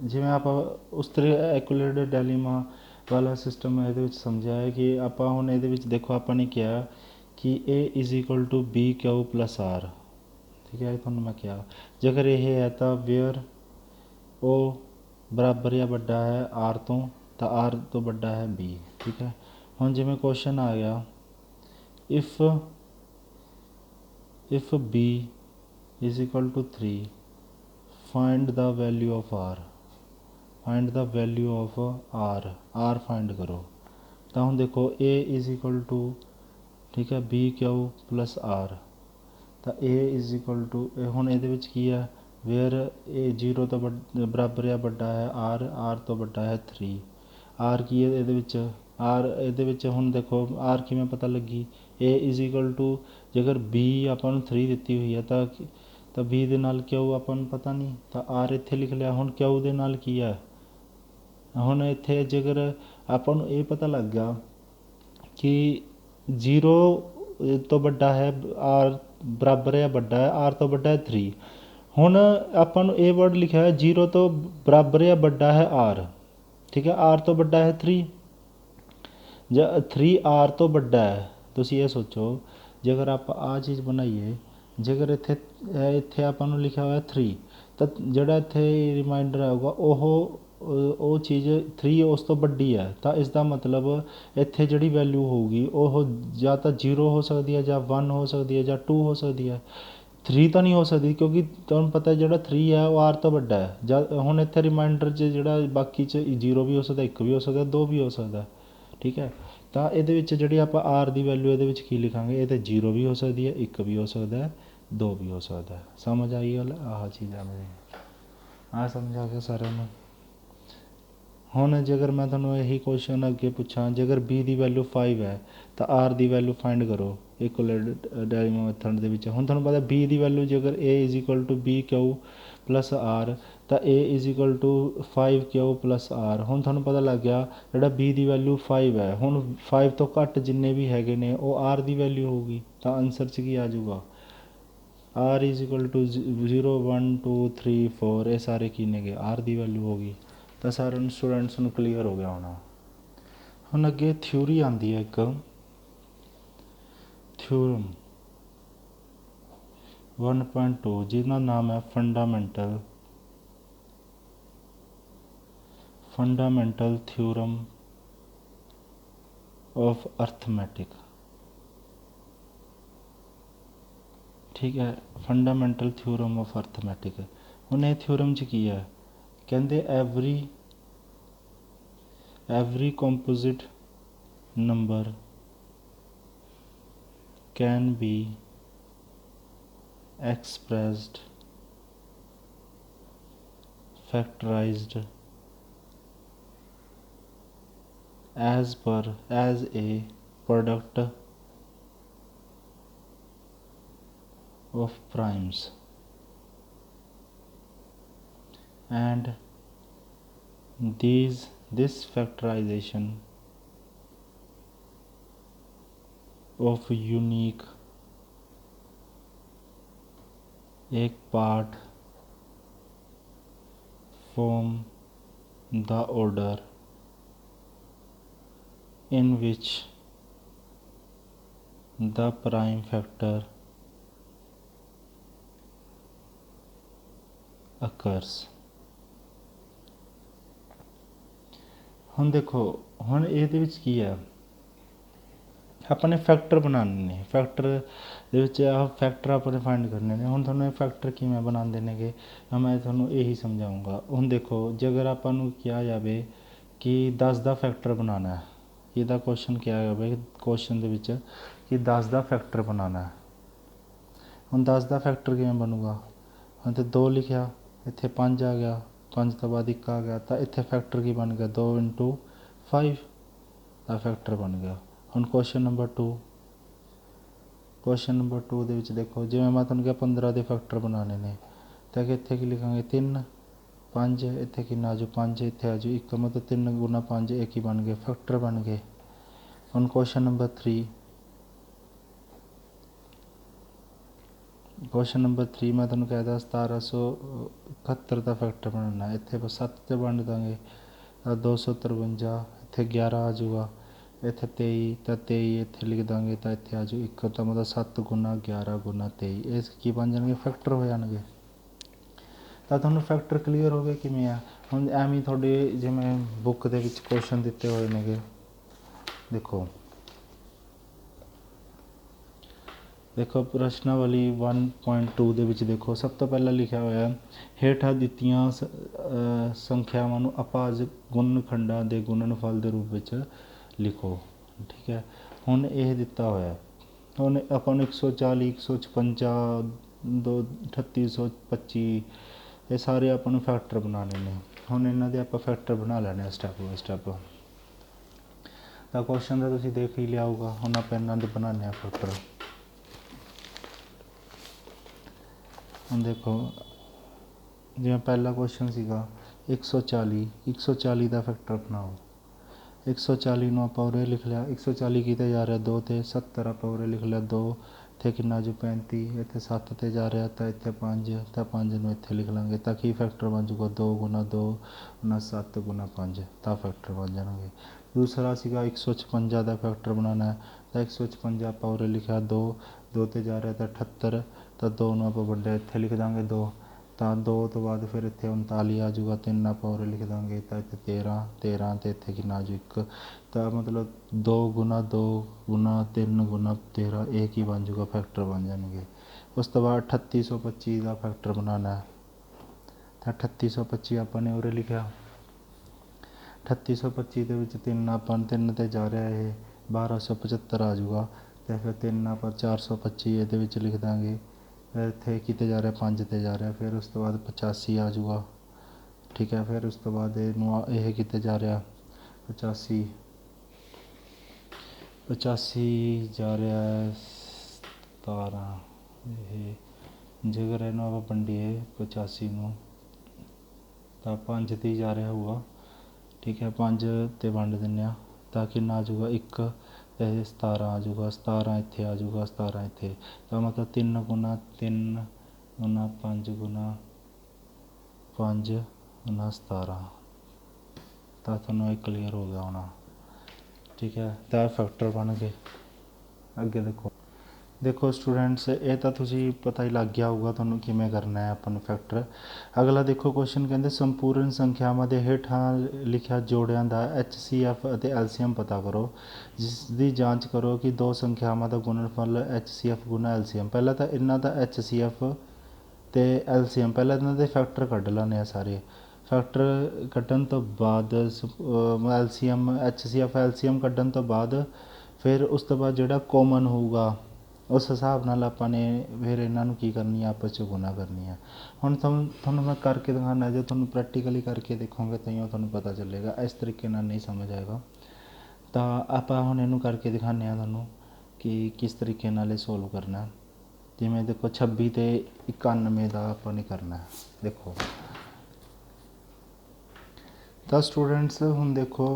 ਜਿਵੇਂ ਆਪਾਂ ਉਸ ਤਰ੍ਹਾਂ ਐਕੂਲੇਟ ਡੈਲੀਮਾ ਵਾਲਾ ਸਿਸਟਮ ਇਹਦੇ ਵਿੱਚ ਸਮਝਿਆ ਹੈ ਕਿ ਆਪਾਂ ਹੁਣ ਇਹਦੇ ਵਿੱਚ ਦੇਖੋ ਆਪਾਂ ਨੇ ਕਿਹਾ ਕਿ A = BQ + R, ਠੀਕ ਹੈ। ਤੁਹਾਨੂੰ ਮੈਂ ਕਿਹਾ ਜੇਕਰ ਇਹ ਹੈ ਤਾਂ ਵੇਅਰ ਉਹ ਬਰਾਬਰ ਜਾਂ ਵੱਡਾ ਹੈ R ਤੋਂ, ਤਾਂ R ਤੋਂ ਵੱਡਾ ਹੈ B, ਠੀਕ ਹੈ। ਹੁਣ ਜਿਵੇਂ ਕੁਐਸਚਨ ਆ ਗਿਆ if B = 3 find the value of R, find the value of R find ਕਰੋ। ਤਾਂ ਹੁਣ ਦੇਖੋ A = ਠੀਕ ਹੈ BQ + R, ਤਾਂ A = ਹੁਣ ਇਹਦੇ ਵਿੱਚ ਕੀ ਹੈ ਵੇਅਰ ਇਹ 0 ਤੋਂ ਬਰਾਬਰ ਜਾਂ ਵੱਡਾ ਹੈ R ਤੋਂ ਵੱਡਾ ਹੈ 3। R ਕੀ ਹੈ ਇਹਦੇ ਵਿੱਚ R ਇਹਦੇ ਵਿੱਚ ਹੁਣ ਦੇਖੋ R ਕਿਵੇਂ ਪਤਾ ਲੱਗੀ A = ਜੇਕਰ B ਆਪਾਂ ਨੂੰ 3 ਦਿੱਤੀ ਹੋਈ ਹੈ ਤਾਂ B ਦੇ ਨਾਲ Q ਆਪਾਂ ਨੂੰ ਪਤਾ ਨਹੀਂ, ਤਾਂ R ਇੱਥੇ ਲਿਖ ਲਿਆ। ਹੁਣ Q ਦੇ ਨਾਲ ਕੀ ਹੈ, ਹੁਣ ਇੱਥੇ ਜੇਕਰ ਆਪਾਂ ਨੂੰ ਇਹ ਪਤਾ ਲੱਗ ਗਿਆ ਕਿ 0 ਤੋਂ ਵੱਡਾ ਹੈ R ਬਰਾਬਰ ਜਾਂ ਵੱਡਾ ਹੈ R ਤੋਂ ਵੱਡਾ ਹੈ 3। ਹੁਣ ਆਪਾਂ ਨੂੰ ਇਹ ਵਰਡ ਲਿਖਿਆ ਹੈ 0 ਤੋਂ ਬਰਾਬਰ ਜਾਂ ਵੱਡਾ ਹੈ R, ਠੀਕ ਹੈ। R ਤੋਂ ਵੱਡਾ ਹੈ 3 ਜਾਂ 3 R ਤੋਂ ਵੱਡਾ ਹੈ। ਤੁਸੀਂ ਇਹ ਸੋਚੋ ਜੇਕਰ ਆਪਾਂ ਆਹ ਚੀਜ਼ ਬਣਾਈਏ, ਜੇਕਰ ਇੱਥੇ ਆਪਾਂ ਨੂੰ ਲਿਖਿਆ ਹੋਇਆ 3, ਤਾਂ ਜਿਹੜਾ ਇੱਥੇ ਰਿਮਾਈਂਡਰ ਆਊਗਾ ਉਹ ਚੀਜ਼ 3 ਉਸ ਤੋਂ ਵੱਡੀ ਹੈ, ਤਾਂ ਇਸ ਦਾ ਮਤਲਬ ਇੱਥੇ ਜਿਹੜੀ ਵੈਲਿਊ ਹੋਊਗੀ ਉਹ ਜਾਂ ਤਾਂ 0 ਹੋ ਸਕਦੀ ਹੈ ਜਾਂ 1 ਹੋ ਸਕਦੀ ਹੈ ਜਾਂ 2 ਹੋ ਸਕਦੀ ਹੈ। 3 ਤਾਂ ਨਹੀਂ ਹੋ ਸਕਦੀ ਕਿਉਂਕਿ ਤੁਹਾਨੂੰ ਪਤਾ ਜਿਹੜਾ 3 ਹੈ ਉਹ R ਤੋਂ ਵੱਡਾ ਹੈ। ਜਦ ਹੁਣ ਇੱਥੇ ਰਿਮਾਈਂਡਰ 'ਚ ਜਿਹੜਾ ਬਾਕੀ 'ਚ 0 ਵੀ ਹੋ ਸਕਦਾ, 1 ਵੀ ਹੋ ਸਕਦਾ, 2 ਵੀ ਹੋ ਸਕਦਾ, ਠੀਕ ਹੈ। ਤਾਂ ਇਹਦੇ ਵਿੱਚ ਜਿਹੜੀ ਆਪਾਂ R ਦੀ ਵੈਲਿਊ ਇਹਦੇ ਵਿੱਚ ਕੀ ਲਿਖਾਂਗੇ, ਇਹ ਤਾਂ 0 ਵੀ ਹੋ ਸਕਦੀ ਹੈ, 1 ਵੀ ਹੋ ਸਕਦਾ, 2 ਵੀ ਹੋ ਸਕਦਾ। ਸਮਝ ਆਈ ਗੱਲ? ਆਹ ਚੀਜ਼ ਆ ਮੇਰੀ, ਆਹ ਸਮਝ ਆ ਗਿਆ ਸਾਰਿਆਂ ਨੂੰ। ਹੁਣ ਜੇਕਰ ਮੈਂ ਤੁਹਾਨੂੰ ਇਹੀ ਕੁਐਸਚਨ ਅੱਗੇ ਪੁੱਛਾਂ ਜੇਕਰ B ਦੀ ਵੈਲਿਊ 5 ਹੈ ਤਾਂ R ਦੀ ਵੈਲਿਊ ਫਾਈਂਡ ਕਰੋ ਇਕੁਅਲੈਂਟ ਡੈਲੀਮਾ ਮੈਥਡ ਦੇ ਵਿੱਚ। ਹੁਣ ਤੁਹਾਨੂੰ ਪਤਾ B ਦੀ ਵੈਲਿਊ ਜੇਕਰ A = BQ + R, ਤਾਂ A = 5Q + R। ਹੁਣ ਤੁਹਾਨੂੰ ਪਤਾ ਲੱਗ ਗਿਆ ਜਿਹੜਾ B ਦੀ ਵੈਲਿਊ 5 ਹੈ, ਹੁਣ 5 ਤੋਂ ਘੱਟ ਜਿੰਨੇ ਵੀ ਹੈਗੇ ਨੇ ਉਹ R ਦੀ ਵੈਲਿਊ ਹੋਊਗੀ। ਤਾਂ ਆਨਸਰ 'ਚ ਕੀ ਆ ਜਾਊਗਾ R = 0 1 2 3 4, ਇਹ ਸਾਰੇ ਕੀ ਨੇਗੇ R ਦੀ ਵੈਲਿਊ ਹੋ ਗਈ। ਤਾਂ ਸਾਰਿਆਂ ਨੂੰ ਸਟੂਡੈਂਟਸ ਨੂੰ ਕਲੀਅਰ ਹੋ ਗਿਆ ਹੋਣਾ। ਹੁਣ ਅੱਗੇ ਥਿਊਰੀ ਆਉਂਦੀ ਹੈ ਇੱਕ ਥਿਊਰਮ 1.2 ਜਿਹਦਾ ਨਾਮ ਹੈ ਫੰਡਾਮੈਂਟਲ ਥਿਊਰਮ ਆਫ ਅਰਥਮੈਟਿਕ, ਠੀਕ ਹੈ। Fundamental theorem of arithmetic. ਹੁਣ ਇਹ ਥਿਊਰਮ 'ਚ ਕੀ ਹੈ, ਕਹਿੰਦੇ every composite number can be expressed factorized as a product of primes, and this factorization of unique एक part form the order in which the prime factor occurs। ਹੁਣ ਦੇਖੋ ਹੁਣ ਇਹਦੇ ਵਿੱਚ ਕੀ ਹੈ, ਆਪਾਂ ਨੇ ਫੈਕਟਰ ਬਣਾਉਣੇ ਨੇ, ਫੈਕਟਰ ਦੇ ਵਿੱਚ ਆਹ ਫੈਕਟਰ ਆਪਾਂ ਨੇ ਫਾਈਂਡ ਕਰਨੇ ਨੇ। ਹੁਣ ਤੁਹਾਨੂੰ ਇਹ ਫੈਕਟਰ ਕਿਵੇਂ ਬਣਾਉਂਦੇ ਨੇਗੇ ਮੈਂ ਤੁਹਾਨੂੰ ਇਹੀ ਸਮਝਾਊਂਗਾ। ਹੁਣ ਦੇਖੋ ਜੇਕਰ ਆਪਾਂ ਨੂੰ ਕਿਹਾ ਜਾਵੇ ਕਿ 10 ਦਾ ਫੈਕਟਰ ਬਣਾਉਣਾ ਹੈ, ਇਹਦਾ ਕੁਐਸਚਨ ਕਿਹਾ ਜਾਵੇ ਕੁਐਸਚਨ ਦੇ ਵਿੱਚ ਕਿ 10 ਦਾ ਫੈਕਟਰ ਬਣਾਉਣਾ। ਹੁਣ 10 ਦਾ ਫੈਕਟਰ ਕਿਵੇਂ ਬਣੂਗਾ, ਹੁਣ ਤੇ 2 ਲਿਖਿਆ, ਇੱਥੇ 5 ਆ ਗਿਆ, 5 ਤੋਂ ਬਾਅਦ 1 ਆ ਗਿਆ ਤਾਂ ਇੱਥੇ ਫੈਕਟਰ ਕੀ ਬਣ ਗਿਆ 2 × 5 ਦਾ ਫੈਕਟਰ ਬਣ ਗਿਆ। ਹੁਣ ਕੁਐਸਚਨ ਨੰਬਰ 2 ਦੇ ਵਿੱਚ ਦੇਖੋ ਜਿਵੇਂ ਮੈਂ ਤੁਹਾਨੂੰ ਕਿਹਾ 15 ਦੇ ਫੈਕਟਰ ਬਣਾਉਣੇ ਨੇ ਤਾਂ ਇੱਥੇ ਕੀ ਲਿਖਾਂਗੇ 3 5 ਇੱਥੇ ਕਿੰਨਾ ਆ ਜਾਊ 5 ਇੱਥੇ ਆ ਜਾਊ 1 ਮਤਲਬ 3 × 5 ਇਹ ਕੀ ਬਣ ਗਏ ਫੈਕਟਰ ਬਣ ਗਏ। ਹੁਣ ਕੁਐਸਚਨ ਨੰਬਰ 3 ਮੈਂ ਤੁਹਾਨੂੰ ਕਹਿਦਾ 1771 ਦਾ ਫੈਕਟਰ ਬਣਾਉਣਾ ਇੱਥੇ 7 'ਤੇ ਵੰਡ ਦਾਂਗੇ ਤਾਂ 253 ਇੱਥੇ 11 ਆ ਜਾਊਗਾ ਇੱਥੇ 23 ਤਾਂ 23 ਇੱਥੇ ਲਿਖ ਦਾਂਗੇ ਤਾਂ ਇੱਥੇ ਆ ਜਾਊ 1 ਤਾਂ ਮਤਲਬ 7 × 11 × 23 ਇਹ ਕੀ ਬਣ ਜਾਣਗੇ ਫੈਕਟਰ ਹੋ ਜਾਣਗੇ। ਤਾਂ ਤੁਹਾਨੂੰ ਫੈਕਟਰ ਕਲੀਅਰ ਹੋ ਗਏ ਕਿਵੇਂ ਆ। ਹੁਣ ਐਵੇਂ ਤੁਹਾਡੇ ਜਿਵੇਂ ਬੁੱਕ ਦੇ ਵਿੱਚ ਕੁਐਸਚਨ ਦਿੱਤੇ ਹੋਏ ਨੇਗੇ ਦੇਖੋ ਪ੍ਰਸ਼ਨਾਵਲੀ 1.2 ਦੇ ਵਿੱਚ ਦੇਖੋ ਸਭ ਤੋਂ ਪਹਿਲਾਂ ਲਿਖਿਆ ਹੋਇਆ ਹੇਠਾਂ ਦਿੱਤੀਆਂ ਸੰਖਿਆਵਾਂ ਨੂੰ ਅਭਾਜ ਗੁਣਨਖੰਡਾਂ ਦੇ ਗੁਣਨਫਲ ਦੇ ਰੂਪ ਵਿੱਚ ਲਿਖੋ। ਠੀਕ ਹੈ ਹੁਣ ਇਹ ਦਿੱਤਾ ਹੋਇਆ ਹੁਣ ਆਪਾਂ ਨੂੰ 140 156 3825 ਇਹ ਸਾਰੇ ਆਪਾਂ ਨੂੰ ਫੈਕਟਰ ਬਣਾਉਣੇ ਨੇ। ਹੁਣ ਇਹਨਾਂ ਦੇ ਆਪਾਂ ਫੈਕਟਰ ਬਣਾ ਲੈਣੇ ਸਟੈਪ ਬਾਏ ਸਟੈਪ। ਤਾਂ ਕੁਐਸਚਨ ਤਾਂ ਤੁਸੀਂ ਦੇਖ ਹੀ ਲਿਆ ਹੋਊਗਾ। ਹੁਣ ਆਪਾਂ ਇਹਨਾਂ ਦੇ ਬਣਾਉਂਦੇ ਹਾਂ ਫੈਕਟਰ। ਹੁਣ ਦੇਖੋ ਜਿਵੇਂ ਪਹਿਲਾ ਕੁਐਸਚਨ ਸੀਗਾ 140 ਦਾ ਫੈਕਟਰ ਬਣਾਓ। 140 ਨੂੰ ਆਪਾਂ ਉਰੇ ਲਿਖ ਲਿਆ 140 ਕਿਤੇ ਜਾ ਰਿਹਾ 2 ਤੇ 70 ਆਪਾਂ ਉਰੇ ਲਿਖ ਲਿਆ 2 ਇੱਥੇ ਕਿੰਨਾ ਜੋ 35 ਇੱਥੇ 7 ਤੇ ਜਾ ਰਿਹਾ ਤਾਂ ਇੱਥੇ 5 ਤਾਂ 5 ਨੂੰ ਇੱਥੇ ਲਿਖ ਲਾਂਗੇ ਤਾਂ ਕੀ ਫੈਕਟਰ ਬਣ ਜਾਊਗਾ 2 × 2 × 7 × 5 ਤਾਂ ਫੈਕਟਰ ਬਣ ਜਾਣਗੇ। ਦੂਸਰਾ ਸੀਗਾ 156 ਦਾ ਫੈਕਟਰ ਬਣਾਉਣਾ ਤਾਂ 156 ਆਪਾਂ ਉਰੇ ਲਿਖਿਆ 2 ਤੇ ਜਾ ਰਿਹਾ ਤਾਂ 78 ਤਾਂ 2 ਨੂੰ ਆਪਾਂ ਵੱਡਾ ਇੱਥੇ ਲਿਖ ਦਾਂਗੇ 2 ਤਾਂ 2 ਤੋਂ ਬਾਅਦ ਫਿਰ ਇੱਥੇ 39 ਆ ਜਾਊਗਾ 3 ਆਪਾਂ ਉਰੇ ਲਿਖ ਦਾਂਗੇ ਤਾਂ ਇੱਥੇ 13 ਤੇ ਇੱਥੇ ਕਿੰਨਾ ਆ ਜਾਊ 1 ਤਾਂ ਮਤਲਬ 2 × 2 × 3 × 13 ਇਹ ਕੀ ਬਣ ਜਾਊਗਾ ਫੈਕਟਰ ਬਣ ਜਾਣਗੇ। ਉਸ ਤੋਂ ਬਾਅਦ 3825 ਦਾ ਫੈਕਟਰ ਬਣਾਉਣਾ ਤਾਂ 3825 ਆਪਾਂ ਨੇ ਉਰੇ ਲਿਖਿਆ 3825 ਦੇ ਵਿੱਚ 3 ਆਪਾਂ 3 ਤੇ ਜਾ ਰਿਹਾ ਇਹ 1275 ਆ ਜਾਊਗਾ ਅਤੇ ਫਿਰ 3 ਆਪਾਂ 425 ਇਹਦੇ ਵਿੱਚ ਲਿਖ ਦਾਂਗੇ ਫਿਰ ਇੱਥੇ ਕਿਤੇ ਜਾ ਰਿਹਾ 5 ਤੇ ਜਾ ਰਿਹਾ ਫਿਰ ਉਸ ਤੋਂ ਬਾਅਦ 85 ਆ ਜਾਊਗਾ। ਠੀਕ ਹੈ ਫਿਰ ਉਸ ਤੋਂ ਬਾਅਦ ਇਹਨੂੰ ਇਹ ਕਿਤੇ ਜਾ ਰਿਹਾ 85 ਜਾ ਰਿਹਾ 17 ਇਹ ਜੇਕਰ ਇਹਨੂੰ ਆਪਾਂ ਵੰਡੀਏ 85 ਨੂੰ ਤਾਂ 5 ਤੇ ਜਾ ਰਿਹਾ ਹੋਊਗਾ। ਠੀਕ ਹੈ 5 ਤੇ ਵੰਡ ਦਿੰਦੇ ਹਾਂ ਤਾਂ ਕਿੰਨਾ ਆ ਜਾਊਗਾ 1 ਤੇ 17 ਆ ਜਾਊਗਾ 17 ਇੱਥੇ ਆ ਜਾਊਗਾ 17 ਇੱਥੇ ਤਾਂ ਮਤਲਬ 3 × 3 × 5 × 5 × 17 ਤਾਂ ਤੁਹਾਨੂੰ ਇਹ ਕਲੀਅਰ ਹੋ ਗਿਆ ਹੋਣਾ। ਠੀਕ ਹੈ ਤਾਂ ਫੈਕਟਰ ਬਣ ਗਏ। ਅੱਗੇ ਦੇਖੋ ਸਟੂਡੈਂਟਸ ਇਹ ਤਾਂ ਤੁਸੀਂ ਪਤਾ ਹੀ ਲੱਗ ਗਿਆ ਹੋਊਗਾ ਤੁਹਾਨੂੰ ਕਿਵੇਂ ਕਰਨਾ ਹੈ ਆਪਾਂ ਨੂੰ ਫੈਕਟਰ। ਅਗਲਾ ਦੇਖੋ ਕੁਐਸਚਨ ਕਹਿੰਦੇ ਸੰਪੂਰਨ ਸੰਖਿਆਵਾਂ ਦੇ ਹੇਠਾਂ ਲਿਖਿਆ ਜੋੜਿਆਂ ਦਾ HCF ਅਤੇ LCM ਪਤਾ ਕਰੋ ਜਿਸ ਦੀ ਜਾਂਚ ਕਰੋ ਕਿ ਦੋ ਸੰਖਿਆਵਾਂ ਦਾ ਗੁਣਨਫਲ HCF × LCM। ਪਹਿਲਾਂ ਤਾਂ ਇਹਨਾਂ ਦਾ HCF ਅਤੇ LCM ਪਹਿਲਾਂ ਇਹਨਾਂ ਦੇ ਫੈਕਟਰ ਕੱਢ ਲੈਣੇ ਆ ਸਾਰੇ। ਫੈਕਟਰ ਕੱਢਣ ਤੋਂ ਬਾਅਦ LCM HCF LCM ਕੱਢਣ ਤੋਂ ਬਾਅਦ ਫਿਰ ਉਸ ਤੋਂ ਬਾਅਦ ਜਿਹੜਾ ਕੋਮਨ ਹੋਊਗਾ ਉਸ ਹਿਸਾਬ ਨਾਲ ਆਪਾਂ ਨੇ ਫਿਰ ਇਹਨਾਂ ਨੂੰ ਕੀ ਕਰਨੀ ਆ ਆਪਸ 'ਚ ਗੁਣਾ ਕਰਨੀ ਆ। ਹੁਣ ਤੁਹਾਨੂੰ ਮੈਂ ਕਰਕੇ ਦਿਖਾਉਣਾ ਜੇ ਤੁਹਾਨੂੰ ਪ੍ਰੈਕਟੀਕਲੀ ਕਰਕੇ ਦੇਖੋਗੇ ਤਾਂ ਤੁਹਾਨੂੰ ਪਤਾ ਚੱਲੇਗਾ। ਇਸ ਤਰੀਕੇ ਨਾਲ ਨਹੀਂ ਸਮਝ ਆਏਗਾ ਤਾਂ ਆਪਾਂ ਹੁਣ ਇਹਨੂੰ ਕਰਕੇ ਦਿਖਾਉਂਦੇ ਹਾਂ ਤੁਹਾਨੂੰ ਕਿ ਕਿਸ ਤਰੀਕੇ ਨਾਲ ਇਹ ਸੋਲਵ ਕਰਨਾ। ਜਿਵੇਂ ਦੇਖੋ 26 ਤੇ 91 ਦਾ ਆਪਾਂ ਨੇ ਕਰਨਾ ਦੇਖੋ ਤਾਂ ਸਟੂਡੈਂਟਸ ਹੁਣ ਦੇਖੋ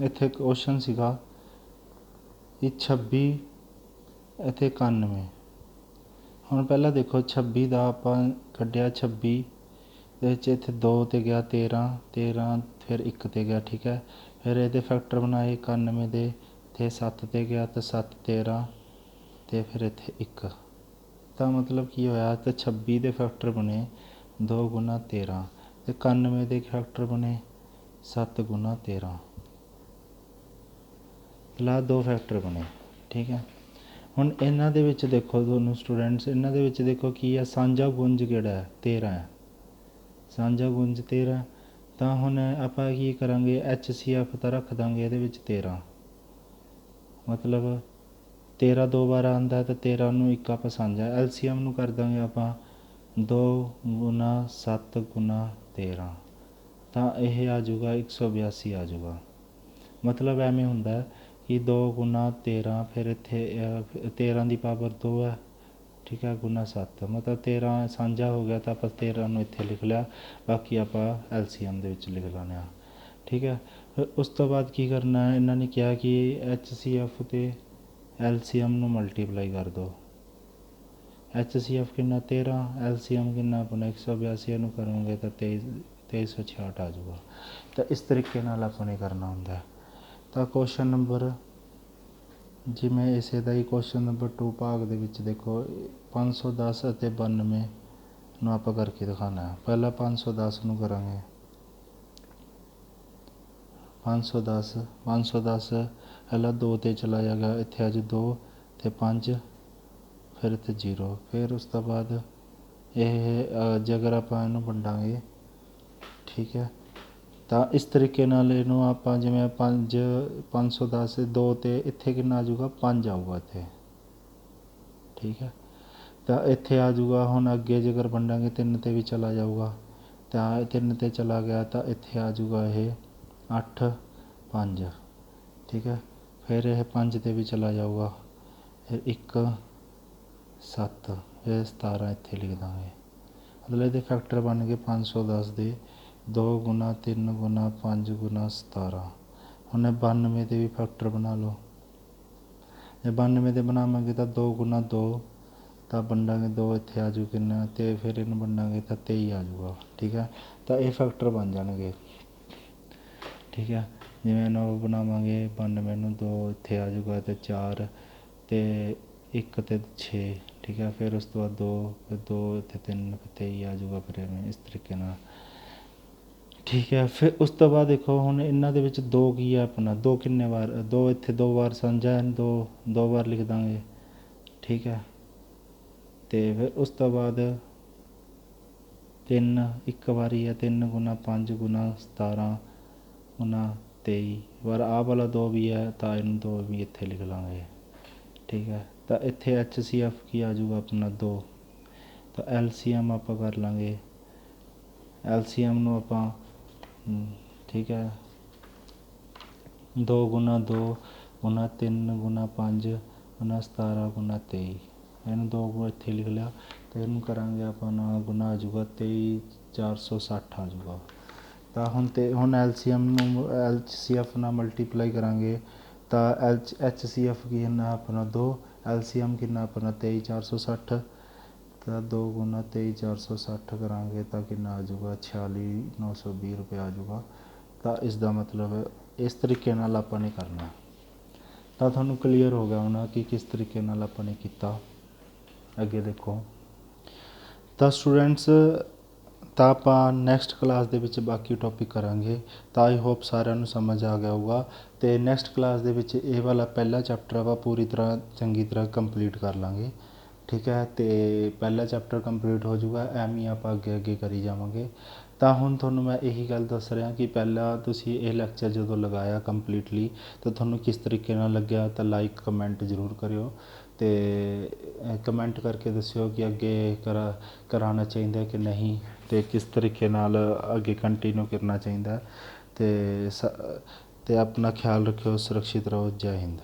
ਇੱਥੇ ਕੁਐਸਚਨ ਸੀਗਾ ਕਿ 26 ਇੱਥੇ 91। ਹੁਣ ਪਹਿਲਾਂ ਦੇਖੋ 26 ਦਾ ਆਪਾਂ ਕੱਢਿਆ 26 ਦੇ ਵਿੱਚ ਇੱਥੇ 2 ਤੇ ਗਿਆ 13 ਫਿਰ 1 ਤੇ ਗਿਆ। ਠੀਕ ਹੈ ਫਿਰ ਇਹਦੇ ਫੈਕਟਰ ਬਣਾਏ 91 ਦੇ ਇੱਥੇ 7 ਤੇ ਗਿਆ ਤਾਂ 7 13 ਅਤੇ ਫਿਰ ਇੱਥੇ 1 ਤਾਂ ਮਤਲਬ ਕੀ ਹੋਇਆ ਤਾਂ 26 ਦੇ ਫੈਕਟਰ ਬਣੇ 2 × 13 ਅਤੇ 91 ਦੇ ਫੈਕਟਰ ਬਣੇ 7 × 13 ਲਾ 2 ਫੈਕਟਰ ਬਣੇ। ਠੀਕ ਹੈ ਹੁਣ ਇਹਨਾਂ ਦੇ ਵਿੱਚ ਦੇਖੋ ਤੁਹਾਨੂੰ ਸਟੂਡੈਂਟਸ ਇਹਨਾਂ ਦੇ ਵਿੱਚ ਦੇਖੋ ਕੀ ਹੈ ਸਾਂਝਾ ਗੁੰਜ ਕਿਹੜਾ ਹੈ 13 ਹੈ ਸਾਂਝਾ ਗੁੰਜ 13 ਤਾਂ ਹੁਣ ਆਪਾਂ ਕੀ ਕਰਾਂਗੇ HCF ਤਾਂ ਰੱਖ ਦਾਂਗੇ ਇਹਦੇ ਵਿੱਚ 13 ਮਤਲਬ 13 2 ਵਾਰ ਆਉਂਦਾ ਤਾਂ 13 ਨੂੰ 1 ਆਪਾਂ ਸਾਂਝਾ LCM ਨੂੰ ਕਰ ਦਾਂਗੇ ਆਪਾਂ 2 × 7 × 13 ਤਾਂ ਇਹ ਆ ਜਾਊਗਾ 182 ਆ ਜਾਊਗਾ। ਮਤਲਬ ਐਵੇਂ ਹੁੰਦਾ ਕਿ 2 ਗੁਣਾ 13, ਫਿਰ ਇੱਥੇ 13 ਦੀ ਪਾਵਰ 2 ਹੈ, ਠੀਕ ਹੈ, ਗੁਣਾ 7, ਮਤਲਬ 13 ਸਾਂਝਾ ਹੋ ਗਿਆ ਤਾਂ ਆਪਾਂ 13 ਨੂੰ ਇੱਥੇ ਲਿਖ ਲਿਆ, ਬਾਕੀ ਆਪਾਂ LCM ਦੇ ਵਿੱਚ ਲਿਖ ਲੈਣੇ ਆ, ਠੀਕ ਹੈ। ਫਿਰ ਉਸ ਤੋਂ ਬਾਅਦ ਕੀ ਕਰਨਾ ਹੈ, ਇਹਨਾਂ ਨੇ ਕਿਹਾ ਕਿ HCF ਅਤੇ LCM ਨੂੰ ਮਲਟੀਪਲਾਈ ਕਰ ਦਿਓ। HCF ਕਿੰਨਾ 13, LCM ਕਿੰਨਾ ਆਪਣਾ 182, ਇਹਨੂੰ ਕਰੋਗੇ ਤਾਂ 2366 ਆ ਜਾਊਗਾ। ਤਾਂ ਇਸ ਤਰੀਕੇ ਨਾਲ ਆਪਾਂ ਨੇ ਕਰਨਾ ਹੁੰਦਾ। ਤਾਂ ਕੁਐਸਚਨ ਨੰਬਰ ਜਿਵੇਂ ਇਸੇ ਦਾ ਹੀ ਕੁਐਸਚਨ ਨੰਬਰ 2 ਭਾਗ ਦੇ ਵਿੱਚ ਦੇਖੋ 510 ਅਤੇ 92 ਨੂੰ ਆਪਾਂ ਕਰਕੇ ਦਿਖਾਉਣਾ ਹੈ। ਪਹਿਲਾਂ 510 ਨੂੰ ਕਰਾਂਗੇ। 510 ਪਹਿਲਾਂ 2 'ਤੇ ਚਲਾ ਜਾਏਗਾ, ਇੱਥੇ ਅੱਜ 2 ਅਤੇ 5, ਫਿਰ ਇੱਥੇ 0, ਫਿਰ ਉਸ ਤੋਂ ਬਾਅਦ ਇਹ ਜੇਕਰ ਆਪਾਂ ਇਹਨੂੰ ਵੰਡਾਂਗੇ, ਠੀਕ ਹੈ, ਤਾਂ ਇਸ ਤਰੀਕੇ ਨਾਲ ਇਹਨੂੰ ਆਪਾਂ ਜਿਵੇਂ 510 2 'ਤੇ ਇੱਥੇ ਕਿੰਨਾ ਆ ਜਾਊਗਾ 5 ਆਊਗਾ ਇੱਥੇ, ਠੀਕ ਹੈ। ਤਾਂ ਇੱਥੇ ਆ ਜਾਊਗਾ, ਹੁਣ ਅੱਗੇ ਜੇਕਰ ਵੰਡਾਂਗੇ 3 'ਤੇ ਵੀ ਚਲਾ ਜਾਊਗਾ, ਤਾਂ 3 'ਤੇ ਚਲਾ ਗਿਆ ਤਾਂ ਇੱਥੇ ਆ ਜਾਊਗਾ ਇਹ 8 5, ਠੀਕ ਹੈ। ਫਿਰ ਇਹ 5 'ਤੇ ਵੀ ਚਲਾ ਜਾਊਗਾ, ਫਿਰ 1 7, ਫਿਰ 17 ਇੱਥੇ ਲਿਖ ਦਾਂਗੇ। ਮਤਲਬ ਇਹਦੇ ਫੈਕਟਰ ਬਣ ਗਏ 510 ਦੇ 2 ਗੁਣਾ 3 ਗੁਣਾ 5 ਗੁਣਾ 17। ਹੁਣ 92 ਦੇ ਵੀ ਫੈਕਟਰ ਬਣਾ ਲਓ। ਜੇ 92 ਦੇ ਬਣਾਵਾਂਗੇ ਤਾਂ 2 ਗੁਣਾ 2, ਤਾਂ ਵੰਡਾਂਗੇ 2 ਇੱਥੇ ਆ ਜਾਊ ਕਿੰਨਾ, ਅਤੇ ਫਿਰ ਇਹਨੂੰ ਵੰਡਾਂਗੇ ਤਾਂ 23 ਆ ਜਾਊਗਾ, ਠੀਕ ਹੈ। ਤਾਂ ਇਹ ਫੈਕਟਰ ਬਣ ਜਾਣਗੇ, ਠੀਕ ਹੈ। ਜਿਵੇਂ ਇਹਨੂੰ ਬਣਾਵਾਂਗੇ 92 ਨੂੰ 2 ਇੱਥੇ ਆ ਜਾਊਗਾ ਅਤੇ 4 ਅਤੇ 1 ਅਤੇ 6, ਠੀਕ ਹੈ। ਫਿਰ ਉਸ ਤੋਂ ਬਾਅਦ 2, ਫਿਰ 2 ਇੱਥੇ 3, ਫਿਰ 23 ਆ ਜਾਊਗਾ, ਫਿਰ ਐਵੇਂ ਇਸ ਤਰੀਕੇ ਨਾਲ, ਠੀਕ ਹੈ। ਫਿਰ ਉਸ ਤੋਂ ਬਾਅਦ ਦੇਖੋ ਹੁਣ ਇਹਨਾਂ ਦੇ ਵਿੱਚ 2 ਕੀ ਹੈ ਆਪਣਾ, 2 ਕਿੰਨੇ ਵਾਰ, 2 ਇੱਥੇ 2 ਵਾਰ ਸਾਂਝਾ ਹੈ, 2 ਵਾਰ ਲਿਖ ਦਾਂਗੇ, ਠੀਕ ਹੈ। ਅਤੇ ਫਿਰ ਉਸ ਤੋਂ ਬਾਅਦ 3 ਇੱਕ ਵਾਰੀ ਹੈ, 3 ਗੁਣਾ 5 ਗੁਣਾ 17 ਗੁਣਾ 23 ਵਾਰ, ਆਹ ਵਾਲਾ 2 ਵੀ ਹੈ ਤਾਂ ਇਹਨੂੰ 2 ਵੀ ਇੱਥੇ ਲਿਖ ਲਾਂਗੇ, ਠੀਕ ਹੈ। ਤਾਂ ਇੱਥੇ HCF ਕੀ ਆ ਜਾਊਗਾ ਆਪਣਾ 2, ਤਾਂ LCM ਆਪਾਂ ਕਰ ਲਾਂਗੇ। LCM ਨੂੰ ਆਪਾਂ, ਠੀਕ ਹੈ, 2 ਗੁਣਾ 2 ਗੁਣਾ 3 ਗੁਣਾ 5 ਗੁਣਾ 17 ਗੁਣਾ 23, ਇਹਨੂੰ 2 ਇੱਥੇ ਲਿਖ ਲਿਆ, ਅਤੇ ਇਹਨੂੰ ਕਰਾਂਗੇ ਆਪਾਂ ਨਾਲ ਗੁਣਾ ਆ ਜਾਊਗਾ 23 460 ਆ ਜਾਊਗਾ। ਤਾਂ ਹੁਣ LCM ਨੂੰ HCF ਨਾਲ ਮਲਟੀਪਲਾਈ ਕਰਾਂਗੇ ਤਾਂ HCF ਕਿੰਨਾ ਆਪਣਾ 2, LCM ਕਿੰਨਾ ਆਪਣਾ 23 460, ਤਾਂ 2 ਗੁਣਾ 23 460 ਕਰਾਂਗੇ ਤਾਂ ਕਿੰਨਾ ਆ ਜਾਊਗਾ 46 920 ਰੁਪਏ ਆ ਜਾਊਗਾ। ਤਾਂ ਇਸ ਦਾ ਮਤਲਬ ਇਸ ਤਰੀਕੇ ਨਾਲ ਆਪਾਂ ਨੇ ਕਰਨਾ। ਤਾਂ ਤੁਹਾਨੂੰ ਕਲੀਅਰ ਹੋ ਗਿਆ ਹੋਣਾ ਕਿ ਕਿਸ ਤਰੀਕੇ ਨਾਲ ਆਪਾਂ ਨੇ ਕੀਤਾ। ਅੱਗੇ ਦੇਖੋ, ਤਾਂ ਸਟੂਡੈਂਟਸ, ਤਾਂ ਆਪਾਂ ਨੈਕਸਟ ਕਲਾਸ ਦੇ ਵਿੱਚ ਬਾਕੀ ਟੋਪਿਕ ਕਰਾਂਗੇ। ਤਾਂ ਆਈ ਹੋਪ ਸਾਰਿਆਂ ਨੂੰ ਸਮਝ ਆ ਗਿਆ ਹੋਊਗਾ। ਅਤੇ ਨੈਕਸਟ ਕਲਾਸ ਦੇ ਵਿੱਚ ਇਹ ਵਾਲਾ ਪਹਿਲਾ ਚੈਪਟਰ ਆਪਾਂ ਪੂਰੀ ਤਰ੍ਹਾਂ ਚੰਗੀ ਤਰ੍ਹਾਂ ਕੰਪਲੀਟ ਕਰ ਲਾਂਗੇ, ਠੀਕ ਹੈ। ਅਤੇ ਪਹਿਲਾ ਚੈਪਟਰ ਕੰਪਲੀਟ ਹੋ ਜਾਊਗਾ, ਐਵੇਂ ਹੀ ਆਪਾਂ ਅੱਗੇ ਅੱਗੇ ਕਰੀ ਜਾਵਾਂਗੇ। ਤਾਂ ਹੁਣ ਤੁਹਾਨੂੰ ਮੈਂ ਇਹੀ ਗੱਲ ਦੱਸ ਰਿਹਾ ਕਿ ਪਹਿਲਾਂ ਤੁਸੀਂ ਇਹ ਲੈਕਚਰ ਜਦੋਂ ਲਗਾਇਆ ਕੰਪਲੀਟਲੀ ਤਾਂ ਤੁਹਾਨੂੰ ਕਿਸ ਤਰੀਕੇ ਨਾਲ ਲੱਗਿਆ, ਤਾਂ ਲਾਈਕ ਕਮੈਂਟ ਜ਼ਰੂਰ ਕਰਿਓ, ਅਤੇ ਕਮੈਂਟ ਕਰਕੇ ਦੱਸਿਓ ਕਿ ਅੱਗੇ ਕਰਾਉਣਾ ਚਾਹੀਦਾ ਕਿ ਨਹੀਂ, ਅਤੇ ਕਿਸ ਤਰੀਕੇ ਨਾਲ ਅੱਗੇ ਕੰਟੀਨਿਊ ਕਰਨਾ ਚਾਹੀਦਾ। ਅਤੇ ਆਪਣਾ ਖਿਆਲ ਰੱਖਿਓ, ਸੁਰੱਖਿਅਤ ਰਹੋ। ਜੈ ਹਿੰਦ।